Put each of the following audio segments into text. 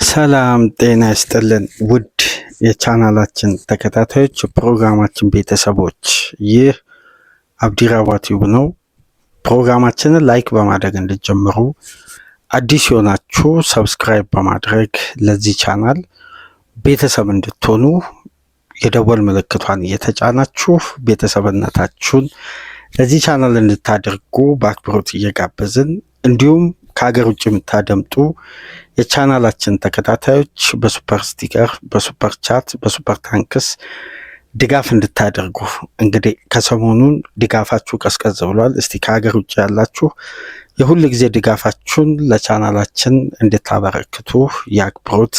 ሰላም ጤና ይስጥልን ውድ የቻናላችን ተከታታዮች ፕሮግራማችን ቤተሰቦች፣ ይህ አብዲራዋ ቲዩብ ነው። ፕሮግራማችንን ላይክ በማድረግ እንድትጀምሩ፣ አዲስ የሆናችሁ ሰብስክራይብ በማድረግ ለዚህ ቻናል ቤተሰብ እንድትሆኑ የደወል ምልክቷን እየተጫናችሁ ቤተሰብነታችሁን ለዚህ ቻናል እንድታደርጉ በአክብሮት እየጋበዝን፣ እንዲሁም ከሀገር ውጭ የምታደምጡ የቻናላችን ተከታታዮች በሱፐር ስቲከር፣ በሱፐር ቻት፣ በሱፐር ታንክስ ድጋፍ እንድታደርጉ። እንግዲህ ከሰሞኑን ድጋፋችሁ ቀዝቀዝ ብሏል። እስቲ ከሀገር ውጭ ያላችሁ የሁል ጊዜ ድጋፋችሁን ለቻናላችን እንድታበረክቱ የአክብሮት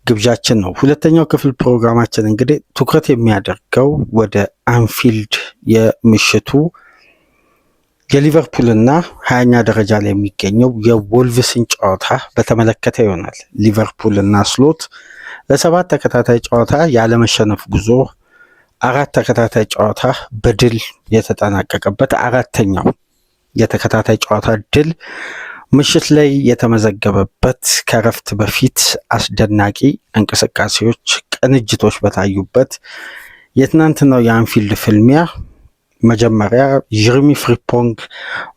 ግብዣችን ነው። ሁለተኛው ክፍል ፕሮግራማችን እንግዲህ ትኩረት የሚያደርገው ወደ አንፊልድ የምሽቱ የሊቨርፑልና 20ኛ ደረጃ ላይ የሚገኘው የወልቭስን ጨዋታ በተመለከተ ይሆናል። ሊቨርፑልና ስሎት ለ7 ተከታታይ ጨዋታ ያለመሸነፍ ጉዞ 4 ተከታታይ ጨዋታ በድል የተጠናቀቀበት 4ኛው የተከታታይ ጨዋታ ድል ምሽት ላይ የተመዘገበበት፣ ከረፍት በፊት አስደናቂ እንቅስቃሴዎች፣ ቅንጅቶች በታዩበት የትናንትናው የአንፊልድ ፍልሚያ መጀመሪያ ጀርሚ ፍሪምፖንግ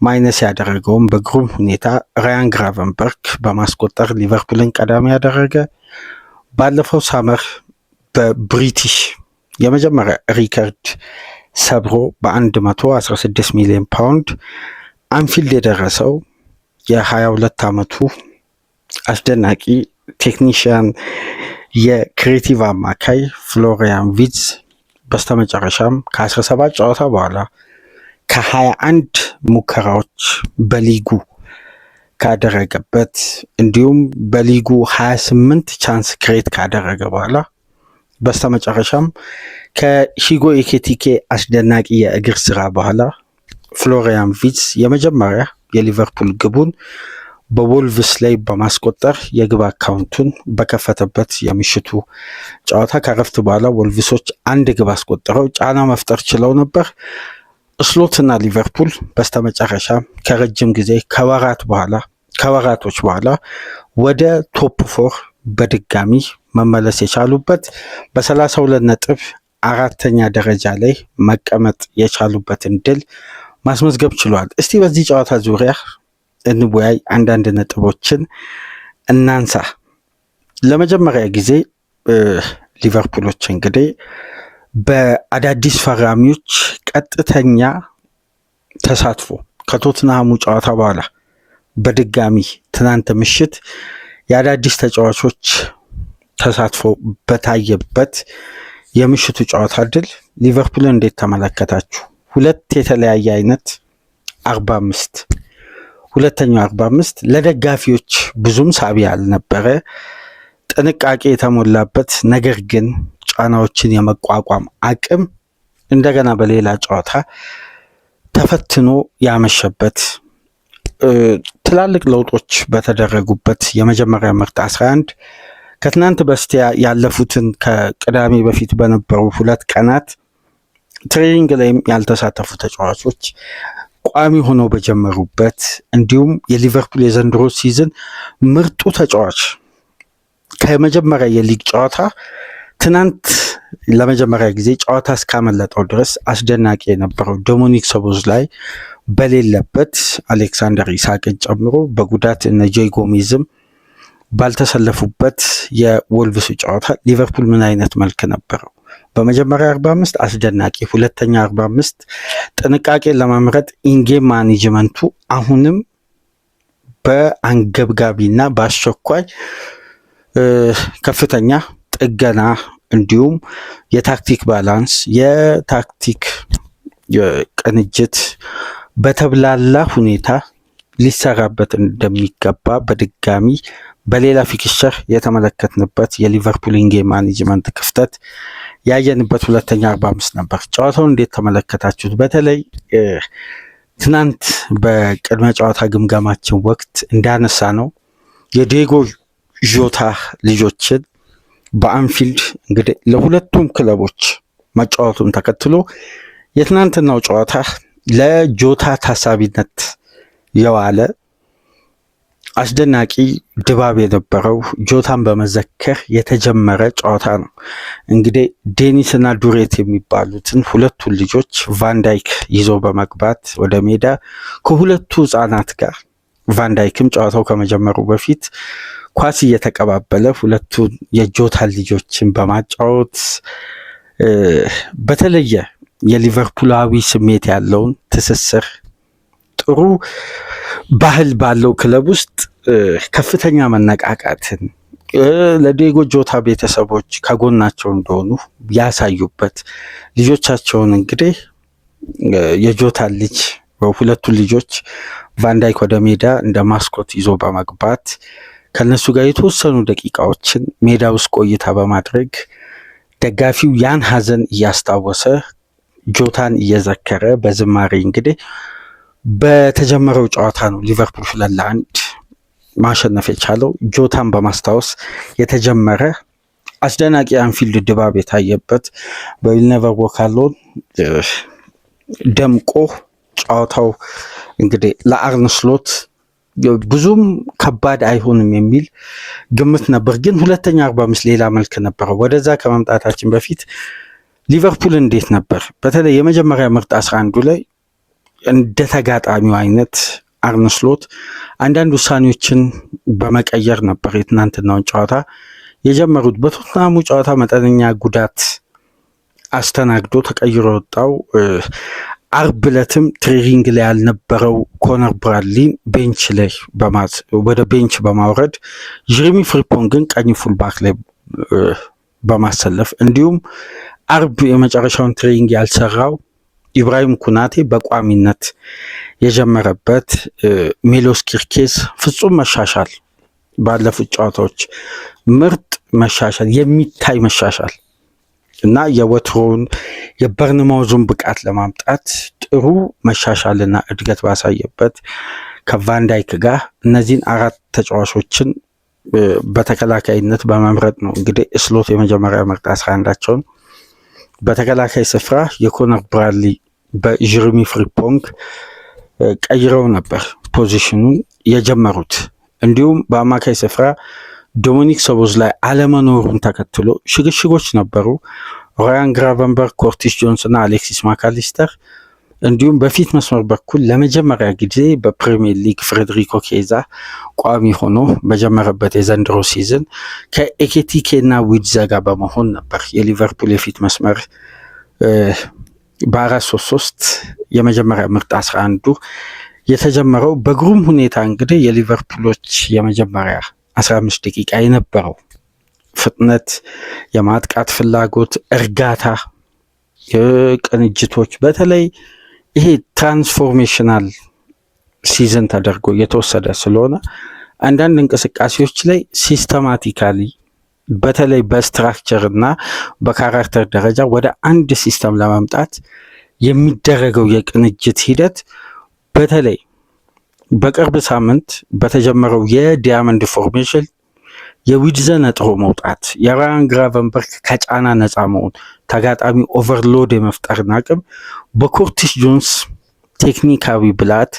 ማይነስ ያደረገውን በግሩም ሁኔታ ራያን ግራቨንበርክ በማስቆጠር ሊቨርፑልን ቀዳሚ ያደረገ። ባለፈው ሳመር በብሪቲሽ የመጀመሪያ ሪከርድ ሰብሮ በ116 ሚሊዮን ፓውንድ አንፊልድ የደረሰው የ22 ዓመቱ አስደናቂ ቴክኒሽያን የክሬቲቭ አማካይ ፍሎሪያን ቪትዝ በስተመጨረሻም ከ17 ጨዋታ በኋላ ከ21 ሙከራዎች በሊጉ ካደረገበት፣ እንዲሁም በሊጉ 28 ቻንስ ክሬት ካደረገ በኋላ በስተመጨረሻም ከሂጎ ኤኪቲኬ አስደናቂ የእግር ስራ በኋላ ፍሎሪያን ቪትዝ የመጀመሪያ የሊቨርፑል ግቡን በወልቭስ ላይ በማስቆጠር የግብ አካውንቱን በከፈተበት የምሽቱ ጨዋታ ከረፍት በኋላ ወልቭሶች 1 ግብ አስቆጥረው ጫና መፍጠር ችለው ነበር። ስሎትና ሊቨርፑል በስተመጨረሻ ከረጅም ጊዜ ከወራቶች በኋላ ወደ ቶፕ 4 በድጋሚ መመለስ የቻሉበት፣ በ32 ነጥብ 4ኛ ደረጃ ላይ መቀመጥ የቻሉበትን ድል ማስመዝገብ ችሏል። እስቲ በዚህ ጨዋታ ዙሪያ እንወያይ፣ አንዳንድ ነጥቦችን እናንሳ። ለመጀመሪያ ጊዜ ሊቨርፑሎች እንግዲህ በአዳዲስ ፈራሚዎች ቀጥተኛ ተሳትፎ ከቶትንሃሙ ጨዋታ በኋላ በድጋሚ ትናንት ምሽት የአዳዲስ ተጫዋቾች ተሳትፎ በታየበት የምሽቱ ጨዋታ ድል ሊቨርፑልን እንዴት ተመለከታችሁ? ሁለት የተለያየ አይነት 45፣ ሁለተኛው 45 ለደጋፊዎች ብዙም ሳቢ ያልነበረ፣ ጥንቃቄ የተሞላበት ነገር ግን ጫናዎችን የመቋቋም አቅም እንደገና በሌላ ጨዋታ ተፈትኖ ያመሸበት፣ ትላልቅ ለውጦች በተደረጉበት የመጀመሪያ ምርጥ 11 ከትናንት በስቲያ ያለፉትን ከቅዳሜ በፊት በነበሩ 2 ቀናት ትሬኒንግ ላይም ያልተሳተፉ ተጫዋቾች ቋሚ ሆነው በጀመሩበት፣ እንዲሁም የሊቨርፑል የዘንድሮ ሲዝን ምርጡ ተጫዋች ከመጀመሪያ የሊግ ጨዋታ ትናንት ለመጀመሪያ ጊዜ ጨዋታ እስካመለጠው ድረስ አስደናቂ የነበረው ዶሚኒክ ሶቦስላይ በሌለበት፣ አሌክሳንደር ኢሳቅን ጨምሮ በጉዳት እነ ጆይ ጎሜዝም ባልተሰለፉበት የወልቭሱ ጨዋታ ሊቨርፑል ምን አይነት መልክ ነበረው? በመጀመሪያ 45 አስደናቂ፣ ሁለተኛ 45 ጥንቃቄ ለመምረጥ ኢንጌም ማኔጅመንቱ አሁንም በአንገብጋቢና በአስቸኳይ ከፍተኛ ጥገና፣ እንዲሁም የታክቲክ ባላንስ፣ የታክቲክ ቅንጅት በተብላላ ሁኔታ ሊሰራበት እንደሚገባ በድጋሚ በሌላ ፊክስቸር የተመለከትንበት የሊቨርፑል ኢንጌም ማኔጅመንት ክፍተት ያየንበት ሁለተኛ 45 ነበር። ጨዋታውን እንዴት ተመለከታችሁት? በተለይ ትናንት በቅድመ ጨዋታ ግምገማችን ወቅት እንዳነሳ ነው የዲዬጎ ዦታ ልጆችን በአንፊልድ እንግዲህ ለሁለቱም ክለቦች መጫወቱን ተከትሎ የትናንትናው ጨዋታ ለጆታ ታሳቢነት የዋለ አስደናቂ ድባብ የነበረው ጆታን በመዘከር የተጀመረ ጨዋታ ነው። እንግዲህ ዴኒስ እና ዱሬት የሚባሉትን ሁለቱን ልጆች ቫንዳይክ ይዞ በመግባት ወደ ሜዳ ከሁለቱ ህጻናት ጋር ቫንዳይክም ጨዋታው ከመጀመሩ በፊት ኳስ እየተቀባበለ ሁለቱን የጆታን ልጆችን በማጫወት በተለየ የሊቨርፑላዊ ስሜት ያለውን ትስስር ጥሩ ባህል ባለው ክለብ ውስጥ ከፍተኛ መነቃቃትን ለዲዬጎ ጆታ ቤተሰቦች ከጎናቸው እንደሆኑ ያሳዩበት ልጆቻቸውን እንግዲህ የጆታን ልጅ ሁለቱን ልጆች ቫንዳይክ ወደ ሜዳ እንደ ማስኮት ይዞ በመግባት ከነሱ ጋር የተወሰኑ ደቂቃዎችን ሜዳ ውስጥ ቆይታ በማድረግ ደጋፊው ያን ሀዘን እያስታወሰ ጆታን እየዘከረ በዝማሬ እንግዲህ በተጀመረው ጨዋታ ነው ሊቨርፑል 2-1 ማሸነፍ የቻለው። ጆታን በማስታወስ የተጀመረ አስደናቂ አንፊልድ ድባብ የታየበት በዊል ኔቨር ዎክ አሎን ደምቆ ጨዋታው እንግዲህ ለአርነ ስሎት ብዙም ከባድ አይሆንም የሚል ግምት ነበር። ግን ሁለተኛ 45 ሌላ መልክ ነበረው። ወደዛ ከመምጣታችን በፊት ሊቨርፑል እንዴት ነበር? በተለይ የመጀመሪያ ምርጥ 11 ላይ እንደ ተጋጣሚው አይነት አርነ ስሎት አንዳንድ ውሳኔዎችን በመቀየር ነበር የትናንትናውን ጨዋታ የጀመሩት። በቶትናሙ ጨዋታ መጠነኛ ጉዳት አስተናግዶ ተቀይሮ ወጣው። አርብ ዕለትም ትሬኒንግ ላይ ያልነበረው ኮነር ብራድሊን ቤንች ላይ ወደ ቤንች በማውረድ ጀሬሚ ፍሪምፖንግን ቀኝ ፉልባክ ላይ በማሰለፍ እንዲሁም አርብ የመጨረሻውን ትሬኒንግ ያልሰራው ኢብራሂም ኩናቴ በቋሚነት የጀመረበት ሚሎስ ኪርኬዝ ፍጹም መሻሻል፣ ባለፉት ጨዋታዎች ምርጥ መሻሻል፣ የሚታይ መሻሻል እና የወትሮውን የበርንማውዙን ብቃት ለማምጣት ጥሩ መሻሻልና እድገት ባሳየበት ከቫንዳይክ ጋር እነዚህን 4 ተጫዋቾችን በተከላካይነት በመምረጥ ነው እንግዲህ ስሎት የመጀመሪያ ምርጥ 11ቸውን በተከላካይ ስፍራ የኮነር ብራድሊ በጀሬሚ ፍሪምፖንግ ቀይረው ነበር ፖዚሽኑን የጀመሩት። እንዲሁም በአማካይ ስፍራ ዶሚኒክ ሶቦስላይ አለመኖሩን ተከትሎ ሽግሽጎች ነበሩ። ራያን ግራቨንበርግ፣ ኮርቲስ ጆንስ እና አሌክሲስ ማካሊስተር እንዲሁም በፊት መስመር በኩል ለመጀመሪያ ጊዜ በፕሪሚየር ሊግ ፍሬድሪኮ ኬዛ ቋሚ ሆኖ በጀመረበት የዘንድሮ ሲዝን ከኤኬቲኬ እና ዊድዘ ጋር በመሆን ነበር የሊቨርፑል የፊት መስመር በ4-3-3 የመጀመሪያ ምርጥ 11 የተጀመረው። በግሩም ሁኔታ እንግዲህ የሊቨርፑሎች የመጀመሪያ 15 ደቂቃ የነበረው ፍጥነት፣ የማጥቃት ፍላጎት፣ እርጋታ፣ ቅንጅቶች በተለይ ይሄ ትራንስፎርሜሽናል ሲዝን ተደርጎ የተወሰደ ስለሆነ አንዳንድ እንቅስቃሴዎች ላይ ሲስተማቲካሊ በተለይ በስትራክቸር እና በካራክተር ደረጃ ወደ አንድ ሲስተም ለማምጣት የሚደረገው የቅንጅት ሂደት በተለይ በቅርብ ሳምንት በተጀመረው የዲያመንድ ፎርሜሽን የዊድዘ ነጥሮ መውጣት፣ የራያን ግራቨንበርግ ከጫና ነፃ መሆን፣ ተጋጣሚ ኦቨርሎድ የመፍጠርን አቅም በኮርቲስ ጆንስ ቴክኒካዊ ብላት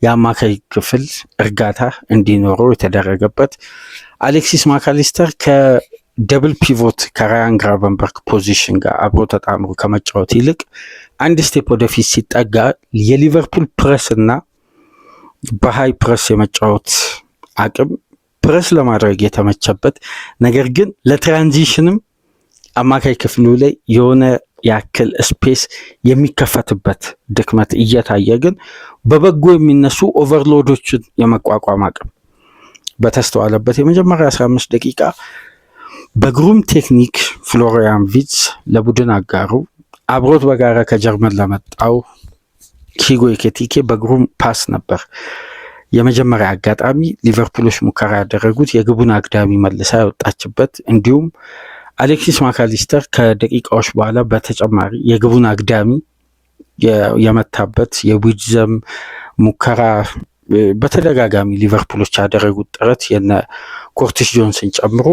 የአማካይ ክፍል እርጋታ እንዲኖረው የተደረገበት፣ አሌክሲስ ማካሊስተር ከደብል ፒቮት ከራያን ግራቨንበርግ ፖዚሽን ጋር አብሮ ተጣምሮ ከመጫወት ይልቅ አንድ ስቴፕ ወደፊት ሲጠጋ የሊቨርፑል ፕረስ እና በሃይ ፕረስ የመጫወት አቅም ፕረስ ለማድረግ የተመቸበት ነገር ግን ለትራንዚሽንም አማካይ ክፍሉ ላይ የሆነ ያክል ስፔስ የሚከፈትበት ድክመት እየታየ ግን በበጎ የሚነሱ ኦቨርሎዶችን የመቋቋም አቅም በተስተዋለበት የመጀመሪያ 15 ደቂቃ በግሩም ቴክኒክ ፍሎሪያን ቪትዝ ለቡድን አጋሩ አብሮት በጋራ ከጀርመን ለመጣው ሂጎ ኤኪቲኬ በግሩም ፓስ ነበር የመጀመሪያ አጋጣሚ ሊቨርፑሎች ሙከራ ያደረጉት የግቡን አግዳሚ መልሳ ያወጣችበት፣ እንዲሁም አሌክሲስ ማካሊስተር ከደቂቃዎች በኋላ በተጨማሪ የግቡን አግዳሚ የመታበት የዊድዘም ሙከራ በተደጋጋሚ ሊቨርፑሎች ያደረጉት ጥረት የነ ኮርቲስ ጆንስን ጨምሮ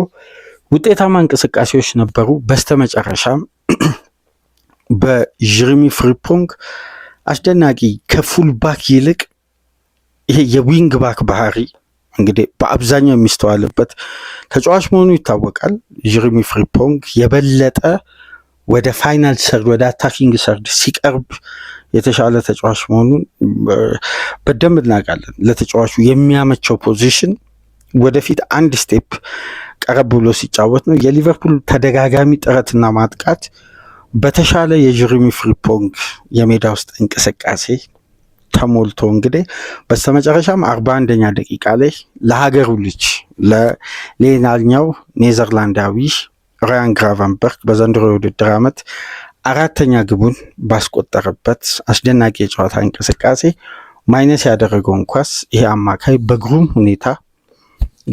ውጤታማ እንቅስቃሴዎች ነበሩ። በስተመጨረሻም በጀሬሚ ፍሪምፖንግ አስደናቂ ከፉል ባክ ይልቅ ይሄ የዊንግ ባክ ባህሪ እንግዲህ በአብዛኛው የሚስተዋልበት ተጫዋች መሆኑ ይታወቃል። ጀረሚ ፍሪምፖንግ የበለጠ ወደ ፋይናል ሰርድ ወደ አታኪንግ ሰርድ ሲቀርብ የተሻለ ተጫዋች መሆኑን በደንብ እናውቃለን። ለተጫዋቹ የሚያመቸው ፖዚሽን ወደፊት አንድ ስቴፕ ቀረብ ብሎ ሲጫወት ነው። የሊቨርፑል ተደጋጋሚ ጥረትና ማጥቃት በተሻለ የጀረሚ ፍሪምፖንግ የሜዳ ውስጥ እንቅስቃሴ ተሞልቶ እንግዲህ በስተመጨረሻም 41ኛ ደቂቃ ላይ ለሀገሩ ልጅ ለሌላኛው ኔዘርላንዳዊ ራያን ግራቨንበርክ በዘንድሮ የውድድር ዓመት 4ኛ ግቡን ባስቆጠረበት አስደናቂ የጨዋታ እንቅስቃሴ ማይነስ ያደረገውን ኳስ ይሄ አማካይ በግሩም ሁኔታ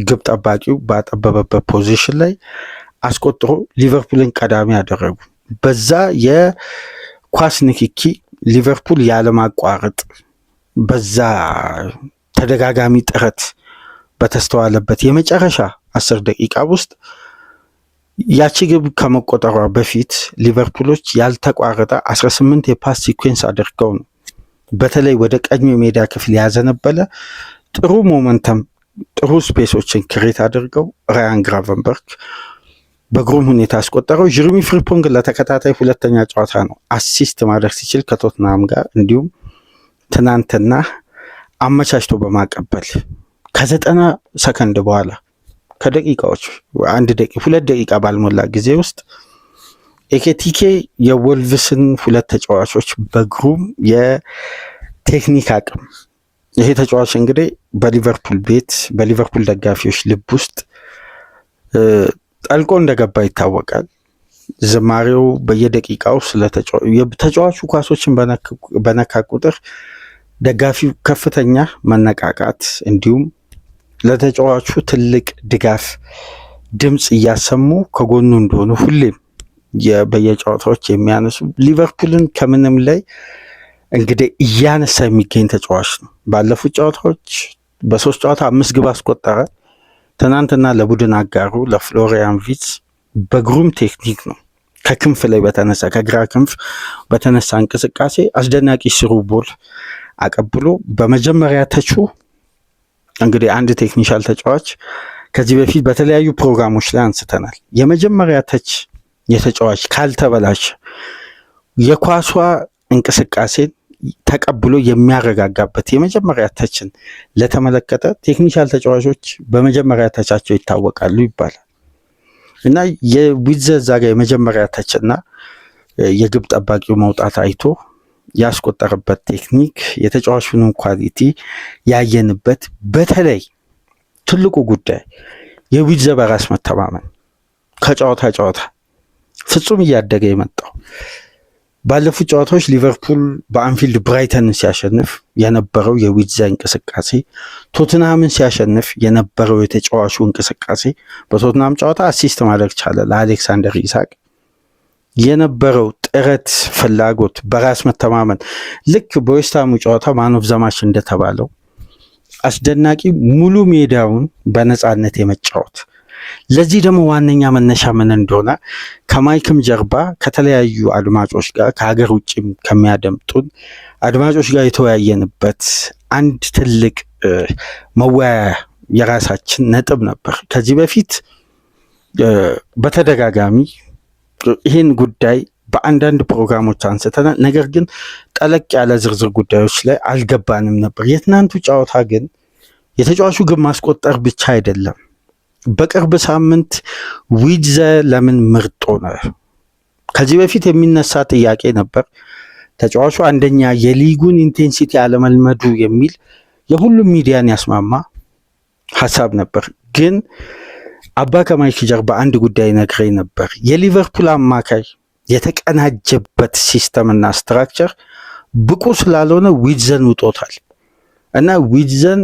ግብ ጠባቂው ባጠበበበት ፖዚሽን ላይ አስቆጥሮ ሊቨርፑልን ቀዳሚ ያደረጉ። በዛ የኳስ ንክኪ ሊቨርፑል ያለማቋረጥ በዛ ተደጋጋሚ ጥረት በተስተዋለበት የመጨረሻ 10 ደቂቃ ውስጥ ያቺ ግብ ከመቆጠሯ በፊት ሊቨርፑሎች ያልተቋረጠ 18 የፓስ ሲኩዌንስ አድርገው ነው በተለይ ወደ ቀኝ ሜዳ ክፍል ያዘነበለ ጥሩ ሞመንተም ጥሩ ስፔሶችን ክሬት አድርገው ራያን ግራቨንበርክ በግሩም ሁኔታ አስቆጠረው። ጀረሚ ፍሪምፖንግ ለተከታታይ 2ኛ ጨዋታ ነው አሲስት ማድረግ ሲችል ከቶትናም ጋር እንዲሁም ትናንትና አመቻችቶ በማቀበል ከ90 ሰከንድ በኋላ ከደቂቃዎች 2 ደቂቃ ባልሞላ ጊዜ ውስጥ ኤኬቲኬ የወልቭስን 2 ተጫዋቾች በግሩም የቴክኒክ አቅም ይሄ ተጫዋች እንግዲህ በሊቨርፑል ቤት በሊቨርፑል ደጋፊዎች ልብ ውስጥ ጠልቆ እንደገባ ይታወቃል። ዝማሬው በየደቂቃው ተጫዋቹ ኳሶችን በነካ ቁጥር ደጋፊው ከፍተኛ መነቃቃት እንዲሁም ለተጫዋቹ ትልቅ ድጋፍ ድምፅ እያሰሙ ከጎኑ እንደሆኑ ሁሌም በየጨዋታዎች የሚያነሱ ሊቨርፑልን ከምንም ላይ እንግዲህ እያነሳ የሚገኝ ተጫዋች ነው። ባለፉት ጨዋታዎች በ3 ጨዋታ 5 ግብ አስቆጠረ። ትናንትና ለቡድን አጋሩ ለፍሎሪያን ቪርትዝ በግሩም ቴክኒክ ነው ከክንፍ ላይ በተነሳ ከግራ ክንፍ በተነሳ እንቅስቃሴ አስደናቂ ስሩ ቦል አቀብሎ በመጀመሪያ ተቹ እንግዲህ አንድ ቴክኒሻል ተጫዋች ከዚህ በፊት በተለያዩ ፕሮግራሞች ላይ አንስተናል። የመጀመሪያ ተች የተጫዋች ካልተበላሸ የኳሷ እንቅስቃሴን ተቀብሎ የሚያረጋጋበት የመጀመሪያ ተችን ለተመለከተ ቴክኒሻል ተጫዋቾች በመጀመሪያ ተቻቸው ይታወቃሉ ይባላል እና የዊትዝ ጋር የመጀመሪያ ተችና የግብ ጠባቂው መውጣት አይቶ ያስቆጠረበት ቴክኒክ የተጫዋቹን ኳሊቲ ያየንበት በተለይ ትልቁ ጉዳይ የዊትዝ በራስ መተማመን ከጨዋታ ፍጹም እያደገ የመጣው ባለፉት ጨዋታዎች ሊቨርፑል በአንፊልድ ብራይተንን ሲያሸንፍ የነበረው የዊትዝ እንቅስቃሴ፣ ቶትናምን ሲያሸንፍ የነበረው የተጫዋቹ እንቅስቃሴ በቶትናም ጨዋታ አሲስት ማድረግ ቻለ ለአሌክሳንደር ኢሳቅ የነበረው ጥረት፣ ፍላጎት፣ በራስ መተማመን ልክ በዌስትሃሙ ጨዋታ ማን ኦፍ ዘ ማች እንደተባለው አስደናቂ ሙሉ ሜዳውን በነፃነት የመጫወት ለዚህ ደግሞ ዋነኛ መነሻ ምን እንደሆነ ከማይክም ጀርባ ከተለያዩ አድማጮች ጋር ከሀገር ውጭም ከሚያደምጡን አድማጮች ጋር የተወያየንበት አንድ ትልቅ መወያያ የራሳችን ነጥብ ነበር። ከዚህ በፊት በተደጋጋሚ ይህን ጉዳይ በአንዳንድ ፕሮግራሞች አንስተናል። ነገር ግን ጠለቅ ያለ ዝርዝር ጉዳዮች ላይ አልገባንም ነበር። የትናንቱ ጨዋታ ግን የተጫዋቹ ግብ ማስቆጠር ብቻ አይደለም። በቅርብ ሳምንት ዊትዝ ለምን ምርጥ ሆነ? ከዚህ በፊት የሚነሳ ጥያቄ ነበር። ተጫዋቹ አንደኛ የሊጉን ኢንቴንሲቲ አለመልመዱ የሚል የሁሉም ሚዲያን ያስማማ ሀሳብ ነበር። ግን አባ ከማይክ ጀርባ አንድ ጉዳይ ነግረኝ ነበር። የሊቨርፑል አማካይ የተቀናጀበት ሲስተምና ስትራክቸር ብቁ ስላልሆነ ዊትዝን ውጦታል እና ዊትዝን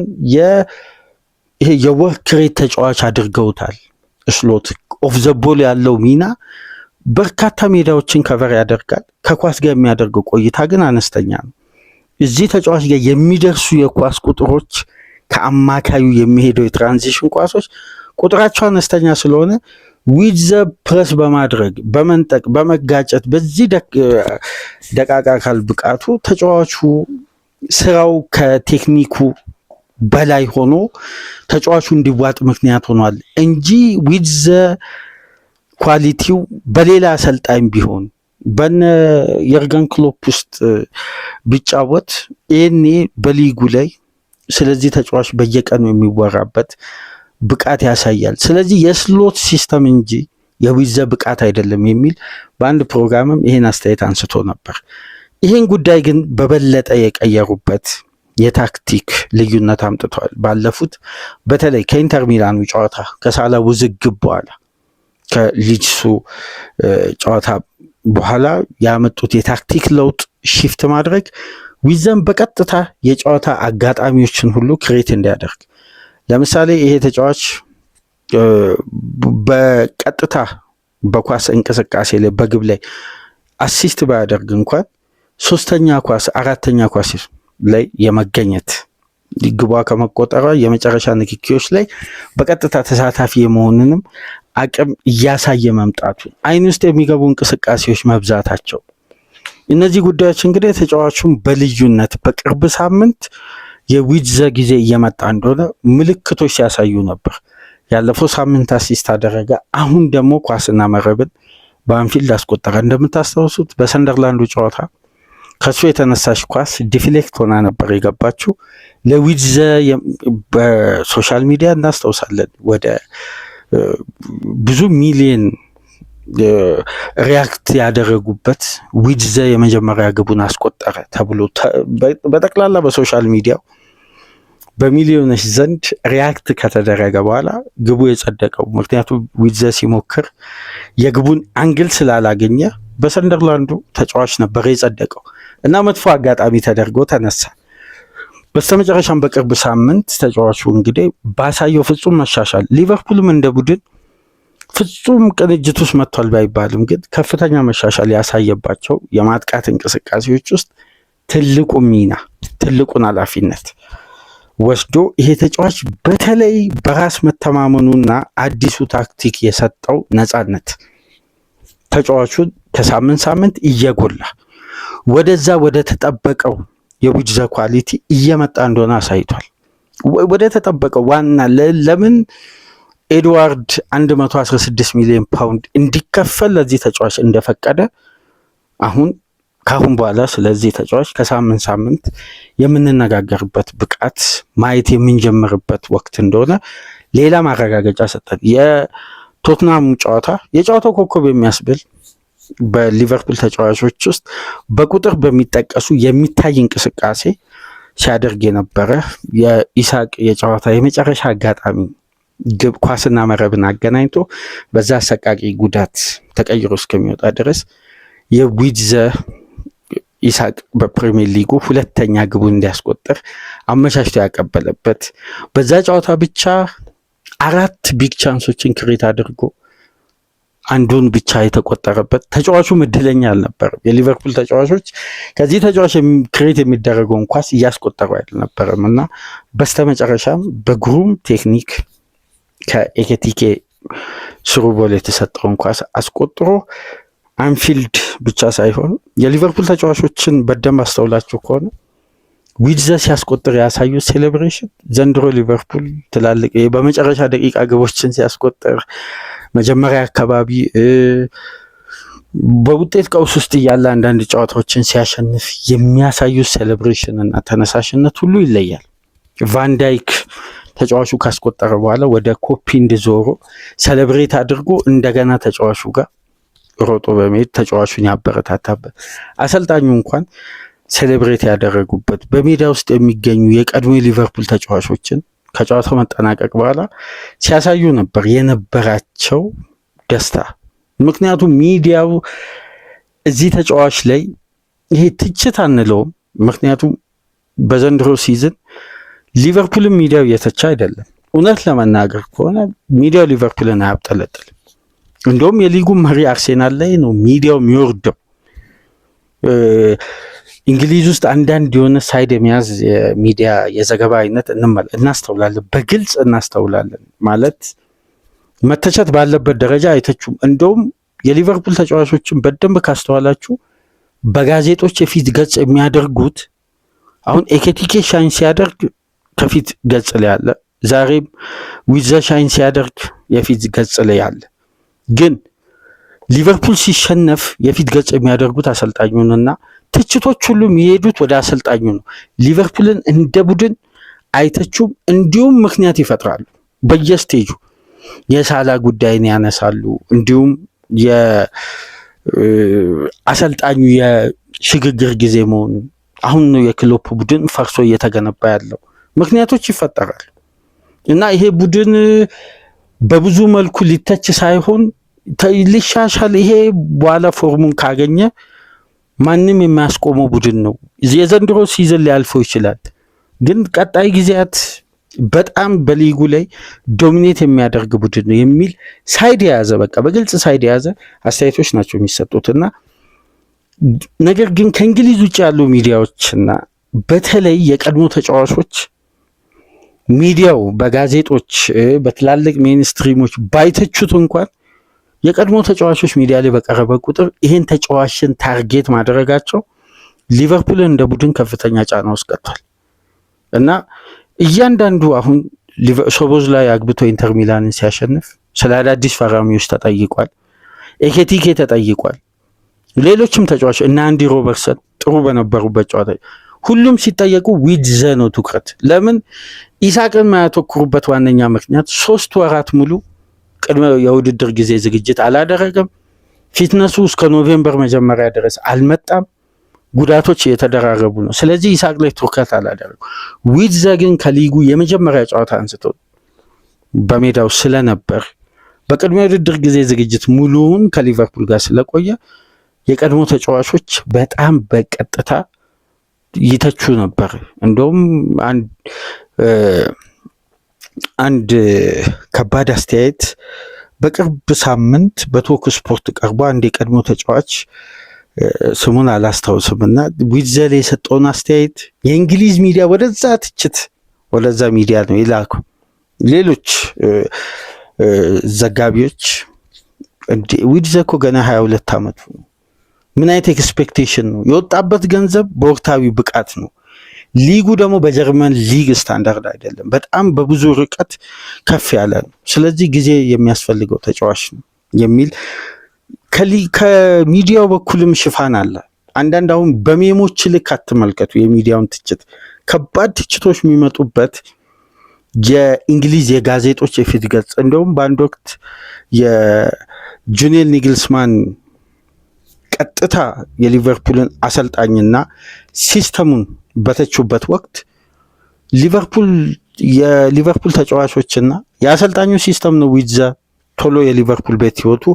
ይሄ የወርክ ሬት ተጫዋች አድርገውታል። ስሎት ኦፍ ዘ ቦል ያለው ሚና በርካታ ሜዳዎችን ከቨር ያደርጋል። ከኳስ ጋር የሚያደርገው ቆይታ ግን አነስተኛ ነው። እዚህ ተጫዋች ጋር የሚደርሱ የኳስ ቁጥሮች ከአማካዩ የሚሄደው የትራንዚሽን ኳሶች ቁጥራቸው አነስተኛ ስለሆነ ዊትዝ ፕረስ በማድረግ በመንጠቅ በመጋጨት በዚህ ደቃቃ አካል ብቃቱ ተጫዋቹ ስራው ከቴክኒኩ በላይ ሆኖ ተጫዋቹ እንዲዋጥ ምክንያት ሆኗል እንጂ ዊዝ ኳሊቲው በሌላ አሰልጣኝ ቢሆን በነ የርገን ክሎፕ ውስጥ ቢጫወት ይሄኔ በሊጉ ላይ ስለዚህ ተጫዋች በየቀኑ የሚወራበት ብቃት ያሳያል። ስለዚህ የስሎት ሲስተም እንጂ የዊዘ ብቃት አይደለም የሚል በአንድ ፕሮግራምም ይሄን አስተያየት አንስቶ ነበር። ይሄን ጉዳይ ግን በበለጠ የቀየሩበት የታክቲክ ልዩነት አምጥቷል። ባለፉት በተለይ ከኢንተር ሚላኑ ጨዋታ ከሳላ ውዝግብ በኋላ ከሊድሱ ጨዋታ በኋላ ያመጡት የታክቲክ ለውጥ ሺፍት ማድረግ ዊዘን በቀጥታ የጨዋታ አጋጣሚዎችን ሁሉ ክሬት እንዲያደርግ ለምሳሌ ይሄ ተጫዋች በቀጥታ በኳስ እንቅስቃሴ ላይ በግብ ላይ አሲስት ባያደርግ እንኳን ሶስተኛ ኳስ አራተኛ ኳስ ላይ የመገኘት ግቧ ከመቆጠሯ የመጨረሻ ንክኪዎች ላይ በቀጥታ ተሳታፊ የመሆንንም አቅም እያሳየ መምጣቱ አይን ውስጥ የሚገቡ እንቅስቃሴዎች መብዛታቸው እነዚህ ጉዳዮች እንግዲህ ተጫዋቹን በልዩነት በቅርብ ሳምንት የዊድዘ ጊዜ እየመጣ እንደሆነ ምልክቶች ሲያሳዩ ነበር። ያለፈው ሳምንት አሲስት አደረገ። አሁን ደግሞ ኳስና መረብን በአንፊልድ አስቆጠረ። እንደምታስታውሱት በሰንደርላንዱ ጨዋታ ከሱ የተነሳሽ ኳስ ዲፍሌክት ሆና ነበር የገባችው። ለዊድዘ በሶሻል ሚዲያ እናስታውሳለን ወደ ብዙ ሚሊዮን ሪያክት ያደረጉበት ዊድዘ የመጀመሪያ ግቡን አስቆጠረ ተብሎ በጠቅላላ በሶሻል ሚዲያው በሚሊዮኖች ዘንድ ሪያክት ከተደረገ በኋላ ግቡ የጸደቀው ምክንያቱም ዊድዘ ሲሞክር የግቡን አንግል ስላላገኘ በሰንደርላንዱ ተጫዋች ነበር የጸደቀው እና መጥፎ አጋጣሚ ተደርጎ ተነሳ። በስተመጨረሻም በቅርብ ሳምንት ተጫዋቹ እንግዲህ ባሳየው ፍጹም መሻሻል ሊቨርፑልም እንደ ቡድን ፍጹም ቅንጅት ውስጥ መጥቷል ባይባልም ግን ከፍተኛ መሻሻል ያሳየባቸው የማጥቃት እንቅስቃሴዎች ውስጥ ትልቁ ሚና ትልቁን ኃላፊነት ወስዶ ይሄ ተጫዋች በተለይ በራስ መተማመኑና አዲሱ ታክቲክ የሰጠው ነፃነት ተጫዋቹን ከሳምንት ሳምንት እየጎላ ወደዛ ወደ ተጠበቀው የዊድዘ ኳሊቲ እየመጣ እንደሆነ አሳይቷል። ወደ ተጠበቀው ዋና ለምን ኤድዋርድ 116 ሚሊዮን ፓውንድ እንዲከፈል ለዚህ ተጫዋች እንደፈቀደ ካሁን በኋላ ስለዚህ ተጫዋች ከሳምንት ሳምንት የምንነጋገርበት ብቃት ማየት የምንጀምርበት ወቅት እንደሆነ ሌላ ማረጋገጫ ሰጠን። የቶትናሙ ጨዋታ የጨዋታው ኮከብ የሚያስብል በሊቨርፑል ተጫዋቾች ውስጥ በቁጥር በሚጠቀሱ የሚታይ እንቅስቃሴ ሲያደርግ የነበረ የኢሳቅ የጨዋታ የመጨረሻ አጋጣሚ ግብ ኳስና መረብን አገናኝቶ በዛ አሰቃቂ ጉዳት ተቀይሮ እስከሚወጣ ድረስ የዊድዘ ኢሳቅ በፕሪሚየር ሊጉ ሁለተኛ ግቡን እንዲያስቆጥር አመቻችቶ ያቀበለበት በዛ ጨዋታ ብቻ 4 ቢግ ቻንሶችን ክሬት አድርጎ አንዱን ብቻ የተቆጠረበት ተጫዋቹ እድለኛ አልነበረም። የሊቨርፑል ተጫዋቾች ከዚህ ተጫዋች ክሬት የሚደረገውን ኳስ እያስቆጠሩ አልነበረም እና በስተመጨረሻም በግሩም ቴክኒክ ከኤኬቲኬ ስሩቦል የተሰጠውን ኳስ አስቆጥሮ አንፊልድ ብቻ ሳይሆን የሊቨርፑል ተጫዋቾችን በደንብ አስተውላችሁ ከሆነ ዊድዘ ሲያስቆጥር ያሳዩት ሴሌብሬሽን ዘንድሮ ሊቨርፑል ትላልቅ በመጨረሻ ደቂቃ ግቦችን ሲያስቆጥር መጀመሪያ አካባቢ በውጤት ቀውስ ውስጥ እያለ አንዳንድ ጨዋታዎችን ሲያሸንፍ የሚያሳዩት ሴሌብሬሽን እና ተነሳሽነት ሁሉ ይለያል። ቫንዳይክ ተጫዋቹ ካስቆጠረ በኋላ ወደ ኮፒንድ ዞሮ ሴሌብሬት አድርጎ እንደገና ተጫዋቹ ጋር ሮጦ በመሄድ ተጫዋቹን ያበረታታበት አሰልጣኙ እንኳን ሴሌብሬት ያደረጉበት በሜዳ ውስጥ የሚገኙ የቀድሞ ሊቨርፑል ተጫዋቾችን ከጨዋታው መጠናቀቅ በኋላ ሲያሳዩ ነበር የነበራቸው ደስታ። ምክንያቱም ሚዲያው እዚህ ተጫዋች ላይ ይሄ ትችት አንለውም። ምክንያቱም በዘንድሮ ሲዝን ሊቨርፑልም ሚዲያው እየተቻ አይደለም። እውነት ለመናገር ከሆነ ሚዲያው ሊቨርፑልን አያብጠለጥልም። እንደውም የሊጉ መሪ አርሴናል ላይ ነው ሚዲያው የሚወርደው። እንግሊዝ ውስጥ አንዳንድ የሆነ ሳይድ የሚያዝ የሚዲያ የዘገባ አይነት እናስተውላለን፣ በግልጽ እናስተውላለን። ማለት መተቸት ባለበት ደረጃ አይተቹም። እንደውም የሊቨርፑል ተጫዋቾችን በደንብ ካስተዋላችሁ በጋዜጦች የፊት ገጽ የሚያደርጉት አሁን ኤኬቲኬ ሻይን ሲያደርግ ከፊት ገጽ ላይ አለ። ዛሬም ዊዝ ዘ ሻይን ሲያደርግ የፊት ገጽ ላይ አለ። ግን ሊቨርፑል ሲሸነፍ የፊት ገጽ የሚያደርጉት አሰልጣኙንና ትችቶች ሁሉ የሚሄዱት ወደ አሰልጣኙ ነው። ሊቨርፑልን እንደ ቡድን አይተቹም፣ እንዲሁም ምክንያት ይፈጥራሉ። በየስቴጁ የሳላ ጉዳይን ያነሳሉ። እንዲሁም የአሰልጣኙ የሽግግር ጊዜ መሆኑ አሁን ነው የክሎፕ ቡድን ፈርሶ እየተገነባ ያለው ምክንያቶች ይፈጠራሉ እና ይሄ ቡድን በብዙ መልኩ ሊተች ሳይሆን ሊሻሻል ይሄ በኋላ ፎርሙን ካገኘ ማንም የሚያስቆመው ቡድን ነው። የዘንድሮ ሲዝን ሊያልፈው ይችላል፣ ግን ቀጣይ ጊዜያት በጣም በሊጉ ላይ ዶሚኔት የሚያደርግ ቡድን ነው የሚል ሳይድ የያዘ በቃ በግልጽ ሳይድ የያዘ አስተያየቶች ናቸው የሚሰጡትና ነገር ግን ከእንግሊዝ ውጭ ያሉ ሚዲያዎችና በተለይ የቀድሞ ተጫዋቾች ሚዲያው በጋዜጦች በትላልቅ ሜንስትሪሞች ባይተቹት እንኳን የቀድሞ ተጫዋቾች ሚዲያ ላይ በቀረበ ቁጥር ይህን ተጫዋችን ታርጌት ማድረጋቸው ሊቨርፑልን እንደ ቡድን ከፍተኛ ጫና ውስጥ ቀጥቷል እና እያንዳንዱ አሁን ሶቦዝ ላይ አግብቶ ኢንተር ሚላንን ሲያሸንፍ ስለ አዳዲስ ፈራሚዎች ተጠይቋል። ኤኬቲኬ ተጠይቋል። ሌሎችም ተጫዋቾች እና አንዲ ሮበርትሰን ጥሩ በነበሩበት ጨዋታ ሁሉም ሲጠየቁ ዊድዘ ነው ትኩረት። ለምን ኢሳቅን ማያተኩሩበት ዋነኛ ምክንያት 3 ወራት ሙሉ ቅድመ የውድድር ጊዜ ዝግጅት አላደረገም። ፊትነሱ እስከ ኖቬምበር መጀመሪያ ድረስ አልመጣም። ጉዳቶች የተደራረቡ ነው። ስለዚህ ኢሳቅ ላይ ትኩረት አላደረጉ። ዊድዘ ግን ከሊጉ የመጀመሪያ ጨዋታ አንስቶ በሜዳው ስለነበር በቅድመ የውድድር ጊዜ ዝግጅት ሙሉውን ከሊቨርፑል ጋር ስለቆየ የቀድሞ ተጫዋቾች በጣም በቀጥታ ይተቹ ነበር። እንደውም አንድ ከባድ አስተያየት በቅርብ ሳምንት በቶክ ስፖርት ቀርቦ አንድ የቀድሞ ተጫዋች ስሙን አላስታውስም እና ዊድዘ ላይ የሰጠውን አስተያየት የእንግሊዝ ሚዲያ ወደዛ ትችት ወደዛ ሚዲያ ነው ይላኩ። ሌሎች ዘጋቢዎች ዊድዘ እኮ ገና 22 ዓመቱ ነው። ምን አይነት ኤክስፔክቴሽን ነው? የወጣበት ገንዘብ በወቅታዊ ብቃት ነው። ሊጉ ደግሞ በጀርመን ሊግ ስታንዳርድ አይደለም፣ በጣም በብዙ ርቀት ከፍ ያለ ነው። ስለዚህ ጊዜ የሚያስፈልገው ተጫዋች ነው የሚል ከሚዲያው በኩልም ሽፋን አለ። አንዳንድ አሁን በሜሞች ልክ አትመልከቱ የሚዲያውን ትችት። ከባድ ትችቶች የሚመጡበት የእንግሊዝ የጋዜጦች የፊት ገጽ እንደውም በአንድ ወቅት የጁኒየር ኒግልስማን ቀጥታ የሊቨርፑልን አሰልጣኝና ሲስተሙን በተቹበት ወቅት የሊቨርፑል ተጫዋቾችና የአሰልጣኙ ሲስተም ነው ዊድዘ ቶሎ የሊቨርፑል ቤት ህይወቱ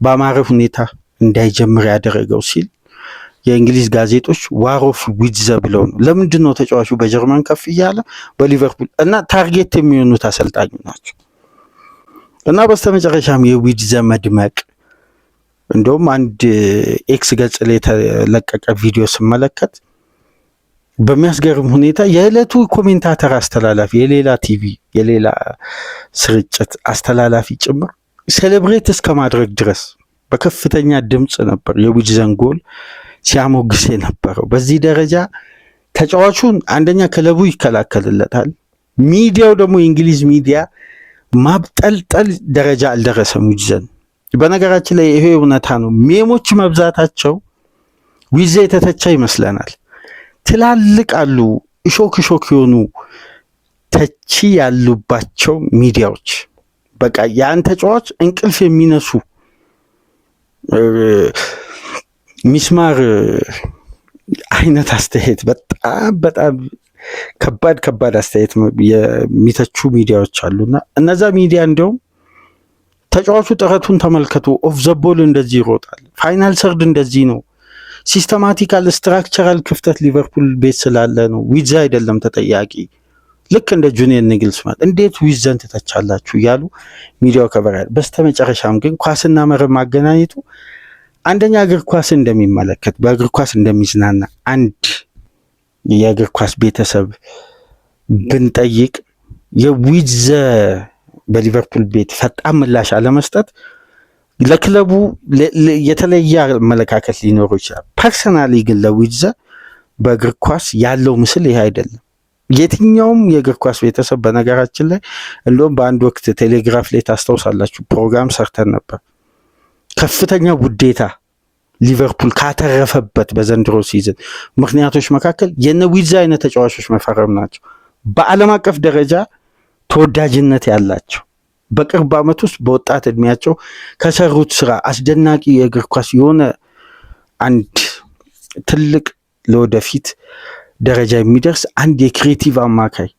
በአማረ ሁኔታ እንዳይጀምር ያደረገው ሲል የእንግሊዝ ጋዜጦች ዋሮፍ ዊድዘ ብለው ነው። ለምንድን ነው ተጫዋቹ በጀርመን ከፍ እያለ በሊቨርፑል እና ታርጌት የሚሆኑት አሰልጣኙ ናቸው። እና በስተመጨረሻም የዊድዘ መድመቅ እንደውም አንድ ኤክስ ገጽ ላይ የተለቀቀ ቪዲዮ ስመለከት በሚያስገርም ሁኔታ የዕለቱ ኮሜንታተር አስተላላፊ የሌላ ቲቪ የሌላ ስርጭት አስተላላፊ ጭምር ሴሌብሬት እስከ ማድረግ ድረስ በከፍተኛ ድምፅ ነበር የዊድዘን ጎል ሲያሞግስ የነበረው። በዚህ ደረጃ ተጫዋቹን አንደኛ ክለቡ ይከላከልለታል፣ ሚዲያው ደግሞ የእንግሊዝ ሚዲያ ማብጠልጠል ደረጃ አልደረሰም ዊድዘን። በነገራችን ላይ ይሄ እውነታ ነው። ሜሞች መብዛታቸው ዊድዘ የተተቻ ይመስለናል። ትላልቅ አሉ እሾክ የሆኑ ተቺ ያሉባቸው ሚዲያዎች በቃ ያን ተጫዋች እንቅልፍ የሚነሱ ሚስማር አይነት አስተያየት በጣም ከባድ አስተያየት የሚተቹ ሚዲያዎች አሉና እነዛ ሚዲያ እንደውም ተጫዋቹ ጥረቱን ተመልከቱ፣ ኦፍ ዘ ቦል እንደዚህ ይሮጣል፣ ፋይናል ሰርድ እንደዚህ ነው፣ ሲስተማቲካል ስትራክቸራል ክፍተት ሊቨርፑል ቤት ስላለ ነው፣ ዊድዘ አይደለም ተጠያቂ። ልክ እንደ ጁኒየር ኒግልስማን እንዴት ዊድዘን ትተቻላችሁ እያሉ ሚዲያው ከበራል። በስተመጨረሻም ግን ኳስና መረብ ማገናኘቱ አንደኛ እግር ኳስ እንደሚመለከት በእግር ኳስ እንደሚዝናና አንድ የእግር ኳስ ቤተሰብ ብንጠይቅ የዊድዘ በሊቨርፑል ቤት ፈጣን ምላሽ አለመስጠት ለክለቡ የተለየ አመለካከት ሊኖረው ይችላል። ፐርሰናሊ ግን ለዊድዘ በእግር ኳስ ያለው ምስል ይሄ አይደለም። የትኛውም የእግር ኳስ ቤተሰብ በነገራችን ላይ እንደውም በአንድ ወቅት ቴሌግራፍ ላይ ታስታውሳላችሁ ፕሮግራም ሰርተን ነበር። ከፍተኛ ውዴታ ሊቨርፑል ካተረፈበት በዘንድሮ ሲዝን ምክንያቶች መካከል የነ ዊድዝ አይነት ተጫዋቾች መፈረም ናቸው። በዓለም አቀፍ ደረጃ ተወዳጅነት ያላቸው በቅርብ ዓመት ውስጥ በወጣት እድሜያቸው ከሰሩት ስራ አስደናቂ የእግር ኳስ የሆነ አንድ ትልቅ ለወደፊት ደረጃ የሚደርስ አንድ የክሬቲቭ አማካይ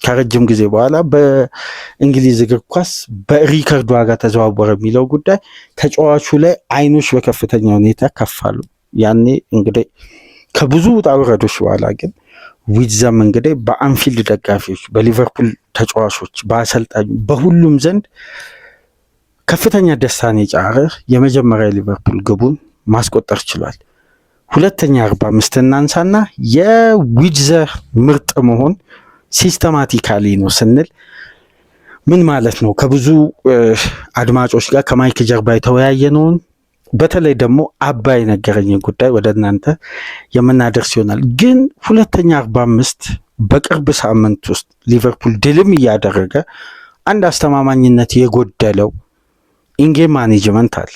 ከረጅም ጊዜ በኋላ በእንግሊዝ እግር ኳስ በሪከርድ ዋጋ ተዘዋወረ የሚለው ጉዳይ ተጫዋቹ ላይ አይኖች በከፍተኛ ሁኔታ ከፋሉ። ያኔ እንግዲህ ከብዙ ውጣ ውረዶች በኋላ ግን ዊድዘም እንግዲህ በአንፊልድ ደጋፊዎች፣ በሊቨርፑል ተጫዋቾች፣ በአሰልጣኙ በሁሉም ዘንድ ከፍተኛ ደስታን የጫረ የመጀመሪያ ሊቨርፑል ግቡን ማስቆጠር ችሏል። ሁለተኛ 45 እናንሳና የዊድዘ ምርጥ መሆን ሲስተማቲካሊ ነው ስንል ምን ማለት ነው? ከብዙ አድማጮች ጋር ከማይክ ጀርባ የተወያየነውን በተለይ ደግሞ አባይ ነገረኝ ጉዳይ ወደ እናንተ የምናደርስ ይሆናል። ግን ሁለተኛ 45 በቅርብ ሳምንት ውስጥ ሊቨርፑል ድልም እያደረገ አንድ አስተማማኝነት የጎደለው ኢንጌም ማኔጅመንት አለ።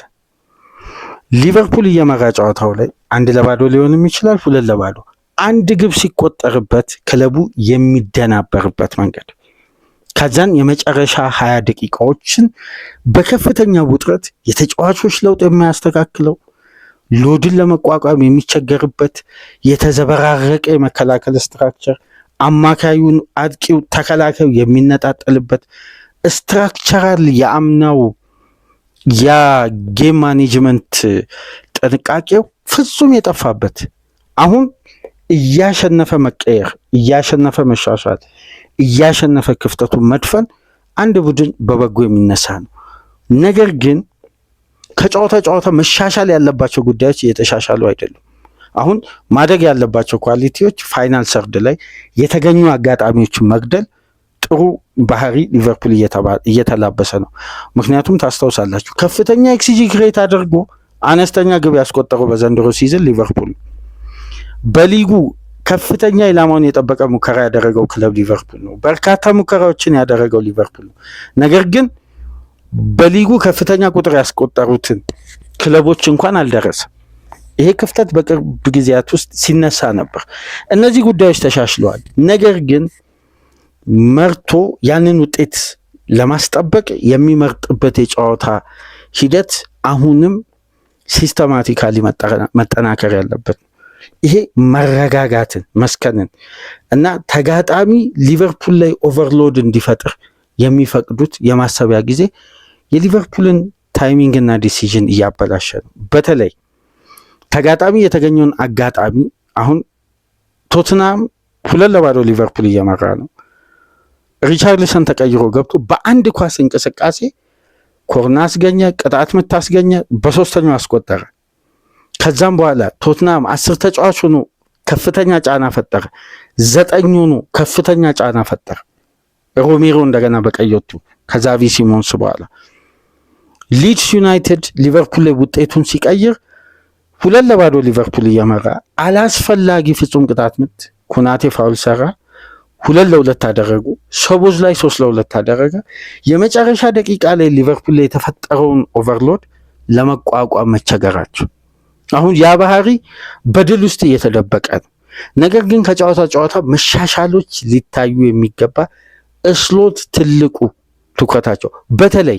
ሊቨርፑል እየመራ ጨዋታው ላይ 1-0 ሊሆንም ይችላል፣ 2-0 አንድ ግብ ሲቆጠርበት ክለቡ የሚደናበርበት መንገድ ከዛን የመጨረሻ 20 ደቂቃዎችን በከፍተኛ ውጥረት የተጫዋቾች ለውጥ የማያስተካክለው ሎድን ለመቋቋም የሚቸገርበት የተዘበራረቀ የመከላከል ስትራክቸር አማካዩን አጥቂው ተከላካዩ የሚነጣጠልበት ስትራክቸራል የአምናው ያ ጌም ማኔጅመንት ጥንቃቄው ፍጹም የጠፋበት አሁን እያሸነፈ መቀየር እያሸነፈ መሻሻል እያሸነፈ ክፍተቱን መድፈን አንድ ቡድን በበጎ የሚነሳ ነው። ነገር ግን ከጨዋታ መሻሻል ያለባቸው ጉዳዮች እየተሻሻሉ አይደሉም። አሁን ማደግ ያለባቸው ኳሊቲዎች ፋይናል ሰርድ ላይ የተገኙ አጋጣሚዎችን መግደል ጥሩ ባህሪ ሊቨርፑል እየተላበሰ ነው። ምክንያቱም ታስታውሳላችሁ ከፍተኛ ኤክስጂ ክሬት አድርጎ አነስተኛ ግብ ያስቆጠረው በዘንድሮ ሲዝን ሊቨርፑል በሊጉ ከፍተኛ ኢላማውን የጠበቀ ሙከራ ያደረገው ክለብ ሊቨርፑል ነው። በርካታ ሙከራዎችን ያደረገው ሊቨርፑል ነው። ነገር ግን በሊጉ ከፍተኛ ቁጥር ያስቆጠሩትን ክለቦች እንኳን አልደረሰም። ይሄ ክፍተት በቅርብ ጊዜያት ውስጥ ሲነሳ ነበር። እነዚህ ጉዳዮች ተሻሽለዋል። ነገር ግን መርቶ ያንን ውጤት ለማስጠበቅ የሚመርጥበት የጨዋታ ሂደት አሁንም ሲስተማቲካሊ መጠናከር ያለበት ነው። ይሄ መረጋጋትን መስከንን እና ተጋጣሚ ሊቨርፑል ላይ ኦቨርሎድ እንዲፈጥር የሚፈቅዱት የማሰቢያ ጊዜ የሊቨርፑልን ታይሚንግ እና ዲሲዥን እያበላሸ ነው። በተለይ ተጋጣሚ የተገኘውን አጋጣሚ አሁን ቶትናም 2-0 ሊቨርፑል እየመራ ነው። ሪቻርልሰን ተቀይሮ ገብቶ በአንድ ኳስ እንቅስቃሴ ኮርና አስገኘ፣ ቅጣት ምት አስገኘ፣ በሶስተኛው አስቆጠረ። ከዛም በኋላ ቶትናም 10 ተጫዋች ሆኖ ከፍተኛ ጫና ፈጠረ። 9 ሆኖ ከፍተኛ ጫና ፈጠረ። ሮሜሮ እንደገና በቀየቱ ከዛቪ ሲሞንስ በኋላ ሊድስ ዩናይትድ ሊቨርፑል ላይ ውጤቱን ሲቀይር 2-0 ሊቨርፑል እየመራ አላስፈላጊ ፍጹም ቅጣት ምት ኩናቴ ፋውል ሰራ። 2-2 አደረጉ። ሶቦዝ ላይ 3-2 አደረገ። የመጨረሻ ደቂቃ ላይ ሊቨርፑል ላይ የተፈጠረውን ኦቨርሎድ ለመቋቋም መቸገራቸው አሁን ያ ባህሪ በድል ውስጥ እየተደበቀ ነው። ነገር ግን ከጨዋታ መሻሻሎች ሊታዩ የሚገባ እስሎት ትልቁ ትኩረታቸው በተለይ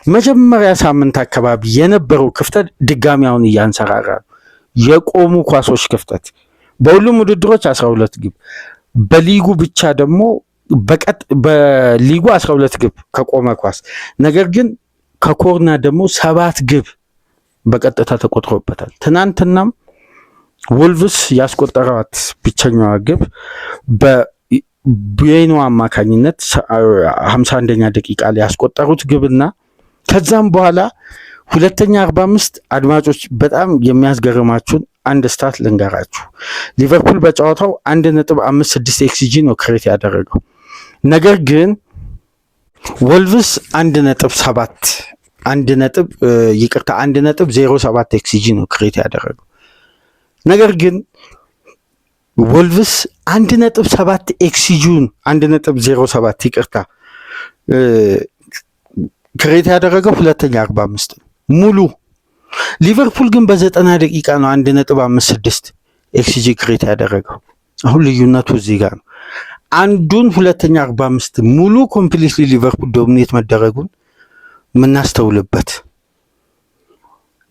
መጀመሪያ ሳምንት አካባቢ የነበረው ክፍተት ድጋሚ አሁን እያንሰራራ ነው። የቆሙ ኳሶች ክፍተት በሁሉም ውድድሮች 12 ግብ በሊጉ ብቻ ደግሞ በሊጉ 12 ግብ ከቆመ ኳስ ነገር ግን ከኮርና ደግሞ 7 ግብ በቀጥታ ተቆጥሮበታል። ትናንትናም ወልቭስ ያስቆጠራት ብቸኛዋ ግብ በቡዌኖ አማካኝነት 51ኛ ደቂቃ ላይ ያስቆጠሩት ግብና ከዛም በኋላ ሁለተኛ 45 አድማጮች በጣም የሚያስገርማችሁን አንድ ስታት ልንገራችሁ። ሊቨርፑል በጨዋታው 1.56 ኤክስጂ ነው ክሬት ያደረገው። ነገር ግን ወልቭስ 1.07 ኤክስጂ ነው ክሬት ያደረገው። ነገር ግን ወልቭስ 1.7 ኤክስጂውን 1.07 ይቅርታ ክሬት ያደረገው ሁለተኛ 45 ሙሉ። ሊቨርፑል ግን በ90 ደቂቃ ነው 1.56 ኤክስጂ ክሬት ያደረገው። አሁን ልዩነቱ እዚህ ጋር ነው። አንዱን ሁለተኛ 45 ሙሉ ኮምፕሊትሊ ሊቨርፑል ዶሚኔት መደረጉን የምናስተውልበት።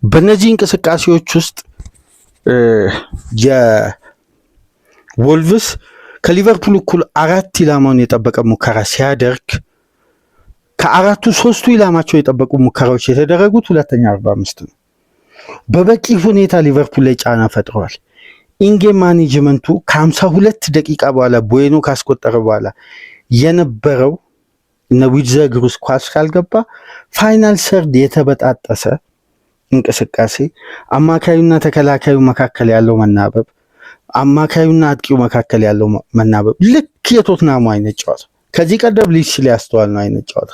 በእነዚህ እንቅስቃሴዎች ውስጥ የወልቭስ ከሊቨርፑል እኩል 4 ኢላማውን የጠበቀ ሙከራ ሲያደርግ ከአራቱ 3ቱ ኢላማቸው የጠበቁ ሙከራዎች የተደረጉት ሁለተኛ 45 ነው። በበቂ ሁኔታ ሊቨርፑል ላይ ጫና ፈጥረዋል። ኢንጌም ማኔጅመንቱ ከ52 ደቂቃ በኋላ ቦዌኖ ካስቆጠረ በኋላ የነበረው እነ ዊድዘ ግሩስ ኳስ ካልገባ ፋይናል ሰርድ የተበጣጠሰ እንቅስቃሴ፣ አማካዩና ተከላካዩ መካከል ያለው መናበብ፣ አማካዩና አጥቂው መካከል ያለው መናበብ ልክ የቶትናሙ አይነት ጨዋታ ከዚህ ቀደም ሊድስ ላይ ያስተዋል ነው አይነት ጨዋታ።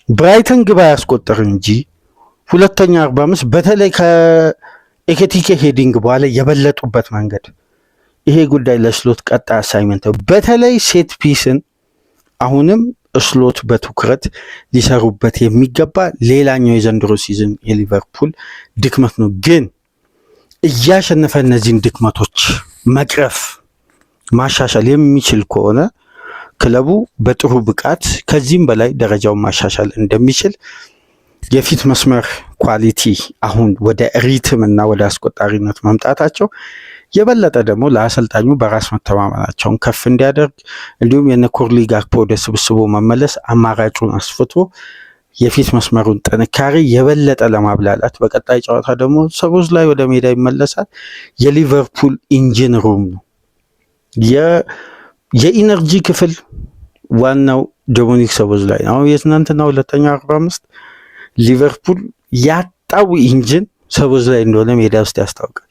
ብራይተን ግባ ያስቆጠር እንጂ ሁለተኛ 45 በተለይ ከኤኬቲኬ ሄዲንግ በኋላ የበለጡበት መንገድ ይሄ ጉዳይ ለስሎት ቀጣይ አሳይመንት ነው። በተለይ ሴት ፒስን አሁንም ስሎት በትኩረት ሊሰሩበት የሚገባ ሌላኛው የዘንድሮ ሲዝን የሊቨርፑል ድክመት ነው። ግን እያሸነፈ እነዚህን ድክመቶች መቅረፍ ማሻሻል የሚችል ከሆነ ክለቡ በጥሩ ብቃት ከዚህም በላይ ደረጃውን ማሻሻል እንደሚችል የፊት መስመር ኳሊቲ አሁን ወደ ሪትም እና ወደ አስቆጣሪነት መምጣታቸው የበለጠ ደግሞ ለአሰልጣኙ በራስ መተማመናቸውን ከፍ እንዲያደርግ እንዲሁም የነኮርሊ ጋክፖ ወደ ስብስቡ መመለስ አማራጩን አስፍቶ የፊት መስመሩን ጥንካሬ የበለጠ ለማብላላት በቀጣይ ጨዋታ ደግሞ ሰቦዝ ላይ ወደ ሜዳ ይመለሳል። የሊቨርፑል ኢንጂን ሩም ነው። የኢነርጂ ክፍል ዋናው ዶሚኒክ ሰቦዝ ላይ ነው። የትናንትና ሁለተኛ 45 ሊቨርፑል ያጣው ኢንጂን ሰቦዝ ላይ እንደሆነ ሜዳ ውስጥ ያስታውቃል።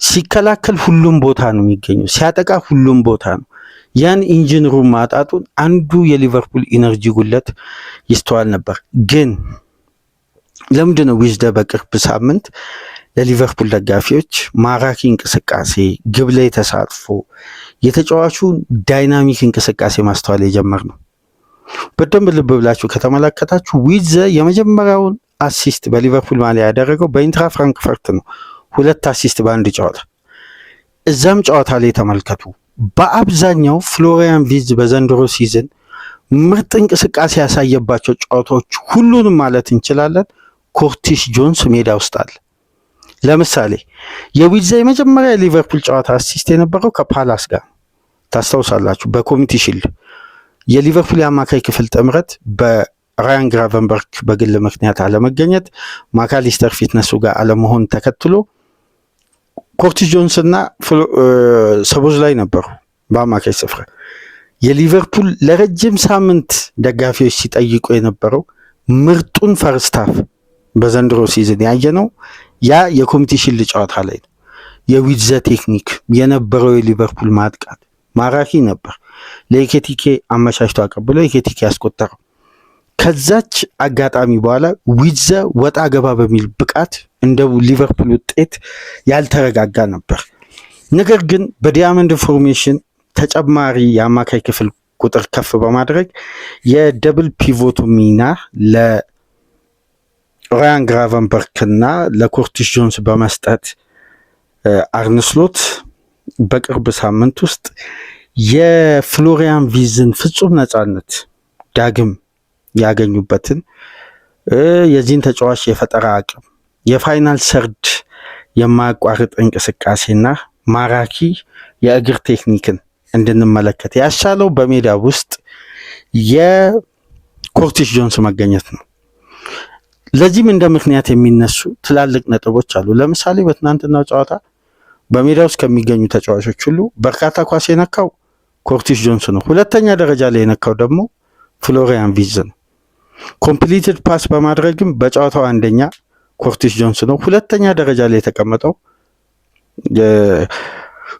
ሲከላከል ሁሉም ቦታ ነው የሚገኘው፣ ሲያጠቃ ሁሉም ቦታ ነው። ያን ኢንጂን ሩም ማጣቱን አንዱ የሊቨርፑል ኢነርጂ ጉለት ይስተዋል ነበር። ግን ለምንድን ነው ዊዝደ በቅርብ ሳምንት ለሊቨርፑል ደጋፊዎች ማራኪ እንቅስቃሴ፣ ግብ ላይ ተሳትፎ፣ የተጫዋቹን ዳይናሚክ እንቅስቃሴ ማስተዋል የጀመር ነው? በደንብ ልብ ብላችሁ ከተመለከታችሁ ዊዝደ የመጀመሪያውን አሲስት በሊቨርፑል ማሊያ ያደረገው በኢንትራ ፍራንክፈርት ነው። 2 አሲስት በአንድ ጨዋታ። እዛም ጨዋታ ላይ ተመልከቱ። በአብዛኛው ፍሎሪያን ቪርትዝ በዘንድሮ ሲዝን ምርጥ እንቅስቃሴ ያሳየባቸው ጨዋታዎች ሁሉንም ማለት እንችላለን ኮርቲስ ጆንስ ሜዳ ውስጥ አለ። ለምሳሌ የዊዝደ የመጀመሪያ የሊቨርፑል ጨዋታ አሲስት የነበረው ከፓላስ ጋር ታስታውሳላችሁ። በኮሚቲ ሺልድ የሊቨርፑል የአማካይ ክፍል ጥምረት በራያን ግራቨንበርክ በግል ምክንያት አለመገኘት፣ ማካሊስተር ፊትነሱ ጋር አለመሆን ተከትሎ ኮርቲስ ጆንስ እና ሰቦዝ ላይ ነበሩ በአማካይ ስፍራ። የሊቨርፑል ለረጅም ሳምንት ደጋፊዎች ሲጠይቁ የነበረው ምርጡን ፈርስት ሃፍ በዘንድሮ ሲዝን ያየነው ያ የኮሚቲ ሺልድ ጨዋታ ላይ ነው። የዊዝደ ቴክኒክ የነበረው የሊቨርፑል ማጥቃት ማራኪ ነበር። ለኤኬቲኬ አመቻችቶ አቀብሎ ኤኬቲኬ ያስቆጠረው። ከዛች አጋጣሚ በኋላ ዊዝደ ወጣ ገባ በሚል ብቃት እንደ ሊቨርፑል ውጤት ያልተረጋጋ ነበር። ነገር ግን በዲያመንድ ፎርሜሽን ተጨማሪ የአማካይ ክፍል ቁጥር ከፍ በማድረግ የደብል ፒቮቱ ሚና ለራያን ግራቨንበርክ እና ለኮርቲስ ጆንስ በመስጠት አርነ ስሎት በቅርብ ሳምንት ውስጥ የፍሎሪያን ቪርትዝን ፍጹም ነፃነት ዳግም ያገኙበትን የዚህን ተጫዋች የፈጠራ አቅም፣ የፋይናል ሰርድ የማያቋርጥ እንቅስቃሴና ማራኪ የእግር ቴክኒክን እንድንመለከት ያስቻለው በሜዳ ውስጥ የኮርቲስ ጆንስ መገኘት ነው። ለዚህም እንደ ምክንያት የሚነሱ ትላልቅ ነጥቦች አሉ። ለምሳሌ በትናንትናው ጨዋታ በሜዳ ውስጥ ከሚገኙ ተጫዋቾች ሁሉ በርካታ ኳስ የነካው ኮርቲስ ጆንስ ነው። ሁለተኛ ደረጃ ላይ የነካው ደግሞ ፍሎሪያን ቪርትዝ ነው። ኮምፕሊትድ ፓስ በማድረግም በጨዋታው አንደኛ ኮርቲስ ጆንስ ነው። ሁለተኛ ደረጃ ላይ የተቀመጠው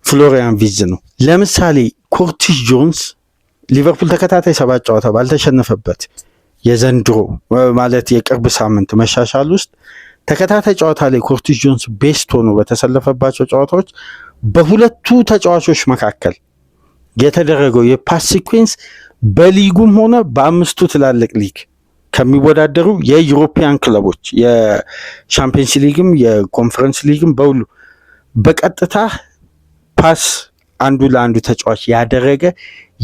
ፍሎሪያን ቪርትዝ ነው። ለምሳሌ ኮርቲስ ጆንስ ሊቨርፑል ተከታታይ 7 ጨዋታ ባልተሸነፈበት የዘንድሮ ማለት የቅርብ ሳምንት መሻሻል ውስጥ ተከታታይ ጨዋታ ላይ ኮርቲስ ጆንስ ቤስት ሆኖ በተሰለፈባቸው ጨዋታዎች በሁለቱ ተጫዋቾች መካከል የተደረገው የፓስ ሲኩዌንስ በሊጉም ሆነ በአምስቱ ትላልቅ ሊግ ከሚወዳደሩ የዩሮፒያን ክለቦች የሻምፒየንስ ሊግም የኮንፈረንስ ሊግም በሁሉ በቀጥታ ፓስ አንዱ ለአንዱ ተጫዋች ያደረገ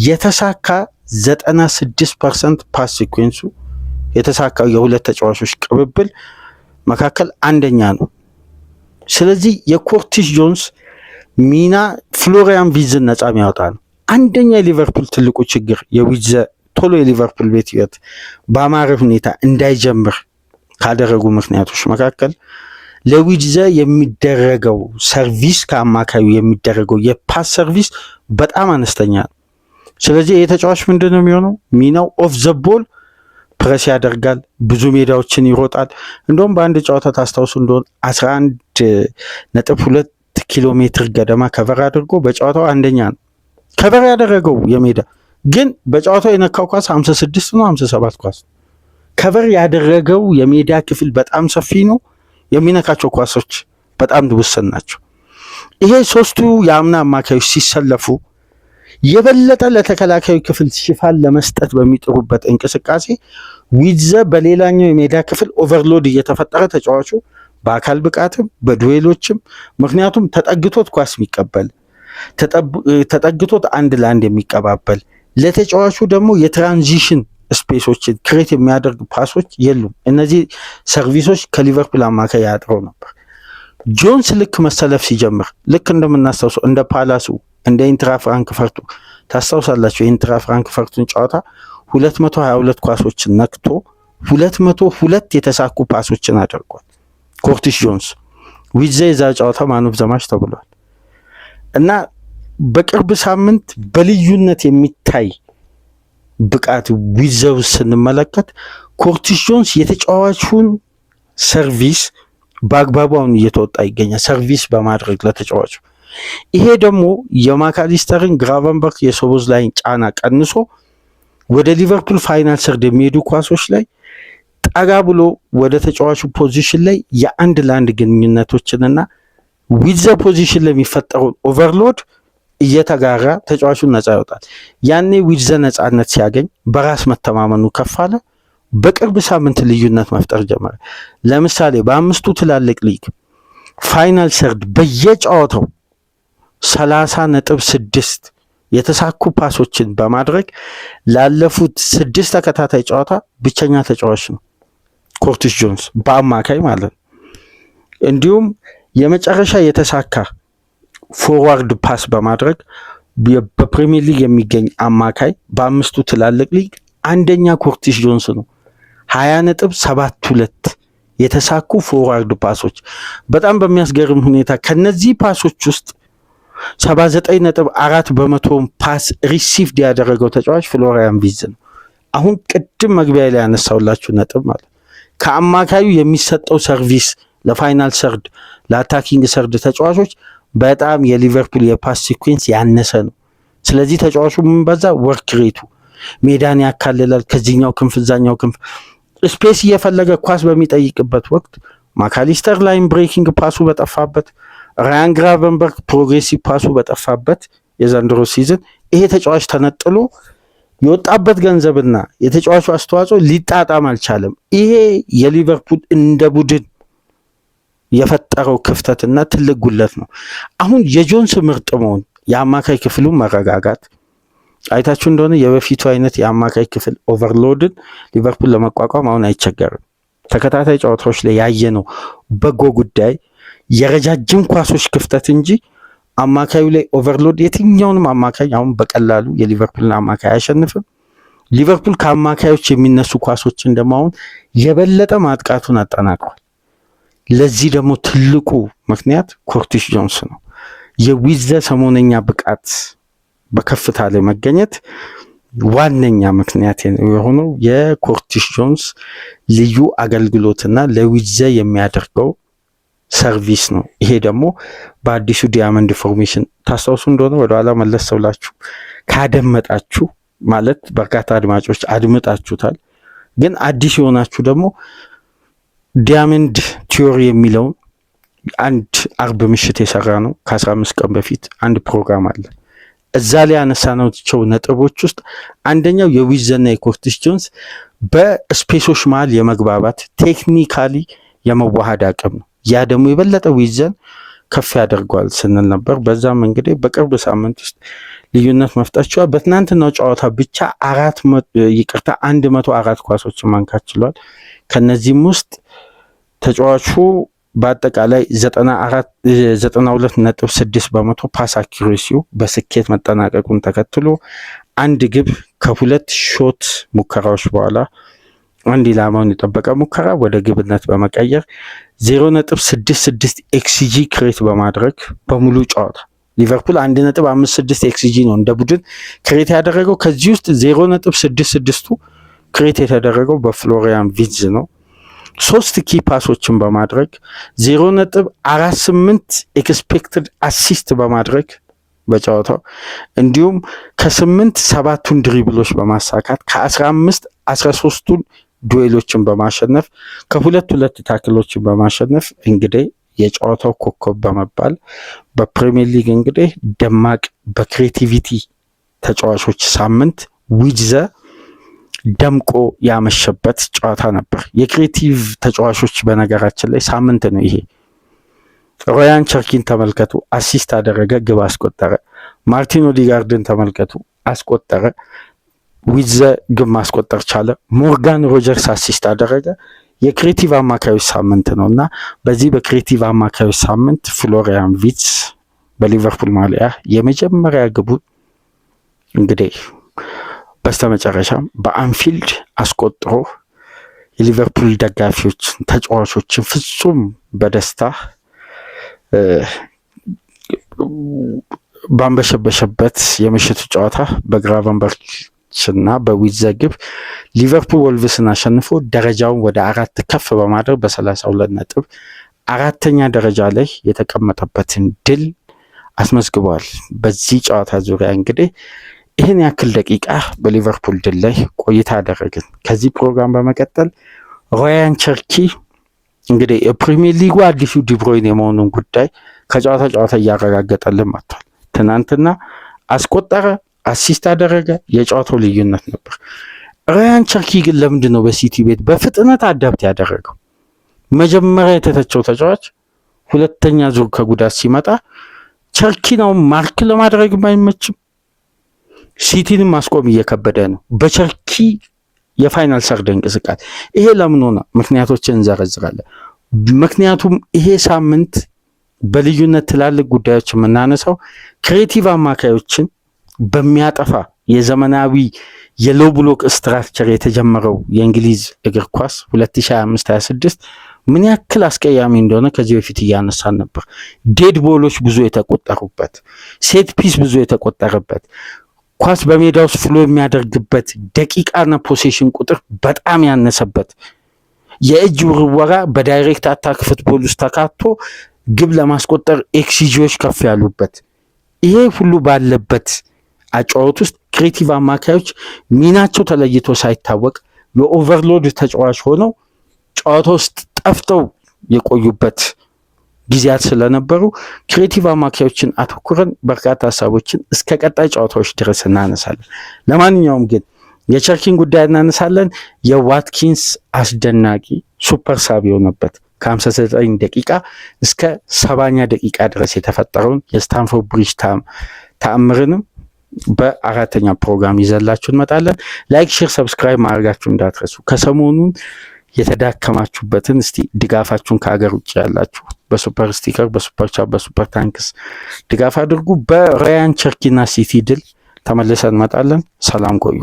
የተሳካ 96% ፓስ ሲኩዌንሱ የተሳካው የሁለት ተጫዋቾች ቅብብል መካከል አንደኛ ነው። ስለዚህ የኮርቲስ ጆንስ ሚና ፍሎሪያን ቪርትዝን ነፃ የሚያወጣ ነው። አንደኛ የሊቨርፑል ትልቁ ችግር የዊትዘ ቶሎ የሊቨርፑል ቤት ህይወት በአማረ ሁኔታ እንዳይጀምር ካደረጉ ምክንያቶች መካከል ለዊትዘ የሚደረገው ሰርቪስ ከአማካዩ የሚደረገው የፓስ ሰርቪስ በጣም አነስተኛ ነው። ስለዚህ የተጫዋች ምንድነው የሚሆነው? ሚናው ኦፍ ዘ ቦል ፕረስ ያደርጋል፣ ብዙ ሜዳዎችን ይሮጣል። እንደውም በአንድ ጨዋታ ታስታውሱ እንደሆነ 11.2 ኪሎ ሜትር ገደማ ከቨር አድርጎ በጨዋታው አንደኛ ነው። ከቨር ያደረገው የሜዳ ግን በጨዋታው የነካው ኳስ 56 ነው 57 ኳስ። ከቨር ያደረገው የሜዳ ክፍል በጣም ሰፊ ነው፣ የሚነካቸው ኳሶች በጣም ውስን ናቸው። ይሄ ሶስቱ የአምና አማካዮች ሲሰለፉ የበለጠ ለተከላካዩ ክፍል ሽፋን ለመስጠት በሚጥሩበት እንቅስቃሴ ዊትዘ በሌላኛው የሜዳ ክፍል ኦቨርሎድ እየተፈጠረ ተጫዋቹ በአካል ብቃትም በዱዌሎችም ምክንያቱም ተጠግቶት ኳስ የሚቀበል ተጠግቶት አንድ ለአንድ የሚቀባበል ለተጫዋቹ ደግሞ የትራንዚሽን ስፔሶችን ክሬት የሚያደርግ ፓሶች የሉም። እነዚህ ሰርቪሶች ከሊቨርፑል አማካይ ያጥረው ነበር። ጆንስ ልክ መሰለፍ ሲጀምር ልክ እንደምናስታውሰው እንደ ፓላሱ እንደ ኢንትራ ፍራንክፈርቱ ታስታውሳላችሁ። የኢንትራ ፍራንክፈርቱን ጨዋታ 222 ኳሶችን ነክቶ 202 የተሳኩ ፓሶችን አድርጓል ኮርቲስ ጆንስ። ዊትዘ የዛ ጨዋታ ማን ኦፍ ዘ ማች ተብሏል። እና በቅርብ ሳምንት በልዩነት የሚታይ ብቃት ዊትዘው ስንመለከት ኮርቲስ ጆንስ የተጫዋቹን ሰርቪስ በአግባቡ አሁን እየተወጣ ይገኛል፣ ሰርቪስ በማድረግ ለተጫዋቹ። ይሄ ደግሞ የማካሊስተርን ግራቨንበርክ የሶቦዝ ላይ ጫና ቀንሶ ወደ ሊቨርፑል ፋይናል ሰርድ የሚሄዱ ኳሶች ላይ ጠጋ ብሎ ወደ ተጫዋቹ ፖዚሽን ላይ የአንድ ለአንድ ግንኙነቶችንና ዊትዘ ፖዚሽን ላይ የሚፈጠረውን ኦቨርሎድ እየተጋራ ተጫዋቹን ነፃ ያወጣል። ያኔ ዊትዘ ነፃነት ሲያገኝ በራስ መተማመኑ ከፍ አለ። በቅርብ ሳምንት ልዩነት መፍጠር ጀመረ። ለምሳሌ በአምስቱ ትላልቅ ሊግ ፋይናል ሰርድ በየጨዋታው 30.6 የተሳኩ ፓሶችን በማድረግ ላለፉት 6 ተከታታይ ጨዋታ ብቸኛ ተጫዋች ነው ኮርቲስ ጆንስ በአማካይ ማለት ነው። እንዲሁም የመጨረሻ የተሳካ ፎርዋርድ ፓስ በማድረግ በፕሪሚየር ሊግ የሚገኝ አማካይ በአምስቱ ትላልቅ ሊግ አንደኛ ኮርቲስ ጆንስ ነው። 20.72 የተሳኩ ፎርዋርድ ፓሶች። በጣም በሚያስገርም ሁኔታ ከነዚህ ፓሶች ውስጥ 79.4% ፓስ ሪሲቭድ ያደረገው ተጫዋች ፍሎሪያን ቪርትዝ ነው። አሁን ቅድም መግቢያ ላይ ያነሳውላችሁ ነጥብ ማለት ከአማካዩ የሚሰጠው ሰርቪስ ለፋይናል ሰርድ ለአታኪንግ ሰርድ ተጫዋቾች በጣም የሊቨርፑል የፓስ ሲኩዌንስ ያነሰ ነው። ስለዚህ ተጫዋቹ ምን በዛ ወርክ ሬቱ ሜዳን ያካልላል። ከዚህኛው ክንፍ እዛኛው ክንፍ ስፔስ እየፈለገ ኳስ በሚጠይቅበት ወቅት ማካሊስተር ላይን ብሬኪንግ ፓሱ በጠፋበት፣ ራያን ግራቨንበርክ ፕሮግሬሲቭ ፓሱ በጠፋበት የዘንድሮ ሲዝን ይሄ ተጫዋች ተነጥሎ የወጣበት ገንዘብና የተጫዋቹ አስተዋጽኦ ሊጣጣም አልቻለም። ይሄ የሊቨርፑል እንደ ቡድን የፈጠረው ክፍተትና ትልቅ ጉለት ነው። አሁን የጆንስ ምርጥ መሆን የአማካይ ክፍሉ መረጋጋት አይታችሁ እንደሆነ የበፊቱ አይነት የአማካይ ክፍል ኦቨርሎድን ሊቨርፑል ለመቋቋም አሁን አይቸገርም። ተከታታይ ጨዋታዎች ላይ ያየነው በጎ ጉዳይ የረጃጅም ኳሶች ክፍተት እንጂ አማካዩ ላይ ኦቨርሎድ የትኛውንም አማካይ አሁን በቀላሉ የሊቨርፑልን አማካይ አያሸንፍም። ሊቨርፑል ከአማካዮች የሚነሱ ኳሶችን ደግሞ አሁን የበለጠ ማጥቃቱን አጠናክሯል። ለዚህ ደግሞ ትልቁ ምክንያት ኮርቲስ ጆንስ ነው። የዊትዘ ሰሞነኛ ብቃት በከፍታ ላይ መገኘት ዋነኛ ምክንያት የሆነው የኮርቲስ ጆንስ ልዩ አገልግሎትና ለዊትዘ የሚያደርገው ሰርቪስ ነው። ይሄ ደግሞ በአዲሱ ዲያመንድ ፎርሜሽን ታስታውሱ እንደሆነ ወደኋላ መለስ ብላችሁ ካደመጣችሁ ማለት በርካታ አድማጮች አድምጣችሁታል፣ ግን አዲስ የሆናችሁ ደግሞ ዲያመንድ ቲዮሪ የሚለውን አንድ አርብ ምሽት የሰራ ነው። ከ15 ቀን በፊት አንድ ፕሮግራም አለ። እዛ ላይ ያነሳናቸው ነጥቦች ውስጥ አንደኛው የዊዝና የኮርቲስ ጆንስ በስፔሶች መሃል የመግባባት ቴክኒካሊ የመዋሃድ አቅም ነው። ያ ደግሞ የበለጠ ዊዝን ከፍ ያደርገዋል ስንል ነበር። በዛም እንግዲህ በቅርብ ሳምንት ውስጥ ልዩነት መፍጠር ችሏል። በትናንትናው ጨዋታ ብቻ 104 ኳሶችን ማንካት ችሏል። ከነዚህም ውስጥ ተጫዋቹ በአጠቃላይ 92.6 በመቶ ፓስ አኪሬሲው በስኬት መጠናቀቁን ተከትሎ አንድ ግብ ከሁለት ሾት ሙከራዎች በኋላ አንድ ኢላማውን የጠበቀ ሙከራ ወደ ግብነት በመቀየር 0.66 ኤክስጂ ክሬት በማድረግ በሙሉ ጨዋታ ሊቨርፑል 1.56 ኤክስጂ ነው እንደ ቡድን ክሬት ያደረገው። ከዚህ ውስጥ 0.66ቱ ክሬት የተደረገው በፍሎሪያን ቪትዝ ነው። 3 ኪ ፓሶችን በማድረግ 0.48 ኤክስፔክትድ አሲስት በማድረግ በጨዋታው እንዲሁም ከ8 7ቱን ድሪብሎች በማሳካት ከ15 13ቱን ዱዌሎችን በማሸነፍ ከሁለት ታክሎችን በማሸነፍ እንግዲህ የጨዋታው ኮከብ በመባል በፕሪሚየር ሊግ እንግዲህ ደማቅ በክሬቲቪቲ ተጫዋቾች ሳምንት ዊዝዘ ደምቆ ያመሸበት ጨዋታ ነበር። የክሬቲቭ ተጫዋቾች በነገራችን ላይ ሳምንት ነው ይሄ። ሮያን ቸርኪን ተመልከቱ፣ አሲስት አደረገ፣ ግብ አስቆጠረ። ማርቲን ኦዲጋርድን ተመልከቱ፣ አስቆጠረ፣ ዊዝዘ ግብ ማስቆጠር ቻለ። ሞርጋን ሮጀርስ አሲስት አደረገ። የክሬቲቭ አማካዮች ሳምንት ነው እና በዚህ በክሬቲቭ አማካዮች ሳምንት ፍሎሪያን ቪትዝ በሊቨርፑል ማሊያ የመጀመሪያ ግቡ እንግዲህ በስተመጨረሻም በአንፊልድ አስቆጥሮ የሊቨርፑል ደጋፊዎችን ተጫዋቾችን ፍጹም በደስታ ባንበሸበሸበት የምሽቱ ጨዋታ በግራቨንበርች እና በዊዝዘ ግብ ሊቨርፑል ወልቭስን አሸንፎ ደረጃውን ወደ 4 ከፍ በማድረግ በ32 ነጥብ 4ኛ ደረጃ ላይ የተቀመጠበትን ድል አስመዝግቧል። በዚህ ጨዋታ ዙሪያ እንግዲህ ይህን ያክል ደቂቃ በሊቨርፑል ድል ላይ ቆይታ አደረግን። ከዚህ ፕሮግራም በመቀጠል ሮያን ቸርኪ እንግዲህ የፕሪሚየር ሊጉ አዲሱ ዲብሮይን የመሆኑን ጉዳይ ከጨዋታ እያረጋገጠልን መጥቷል። ትናንትና አስቆጠረ፣ አሲስት አደረገ። የጨዋታው ልዩነት ነበር። ሮያን ቸርኪ ግን ለምንድን ነው በሲቲ ቤት በፍጥነት አዳፕት ያደረገው? መጀመሪያ የተተቸው ተጫዋች ሁለተኛ ዙር ከጉዳት ሲመጣ ቸርኪ ነው ማርክ ለማድረግ አይመችም። ሲቲንም ማስቆም እየከበደ ነው በቸርኪ የፋይናል ሰርድ እንቅስቃሴ። ይሄ ለምን ሆነ? ምክንያቶችን እንዘረዝራለን። ምክንያቱም ይሄ ሳምንት በልዩነት ትላልቅ ጉዳዮች የምናነሳው ክሬቲቭ አማካዮችን በሚያጠፋ የዘመናዊ የሎ ብሎክ ስትራክቸር የተጀመረው የእንግሊዝ እግር ኳስ 2025-26 ምን ያክል አስቀያሚ እንደሆነ ከዚህ በፊት እያነሳን ነበር። ዴድ ቦሎች ብዙ የተቆጠሩበት፣ ሴት ፒስ ብዙ የተቆጠረበት፣ ኳስ በሜዳ ውስጥ ፍሎ የሚያደርግበት ደቂቃና ፖሴሽን ቁጥር በጣም ያነሰበት፣ የእጅ ውርወራ በዳይሬክት አታክ ፉትቦል ውስጥ ተካቶ ግብ ለማስቆጠር ኤክስጂዎች ከፍ ያሉበት፣ ይሄ ሁሉ ባለበት አጫወት ውስጥ ክሬቲቭ አማካዮች ሚናቸው ተለይቶ ሳይታወቅ የኦቨርሎድ ተጫዋች ሆነው ጨዋታ ውስጥ ጠፍተው የቆዩበት ጊዜያት ስለነበሩ ክሬቲቭ አማካዮችን አተኩረን በርካታ ሀሳቦችን እስከ ቀጣይ ጨዋታዎች ድረስ እናነሳለን። ለማንኛውም ግን የቸርኪን ጉዳይ እናነሳለን። የዋትኪንስ አስደናቂ ሱፐር ሳብ የሆነበት ከ59 ደቂቃ እስከ 70ኛ ደቂቃ ድረስ የተፈጠረውን የስታንፎርድ ብሪጅ ተአምርንም በአራተኛ ፕሮግራም ይዘላችሁ እንመጣለን። ላይክ፣ ሼር፣ ሰብስክራይብ ማድረጋችሁ እንዳትረሱ። ከሰሞኑን የተዳከማችሁበትን እስቲ ድጋፋችሁን ከሀገር ውጭ ያላችሁ በሱፐር ስቲከር፣ በሱፐር ቻት፣ በሱፐር ታንክስ ድጋፍ አድርጉ። በሮያን ቸርኪና ሲቲ ድል ተመልሰን እንመጣለን። ሰላም ቆዩ።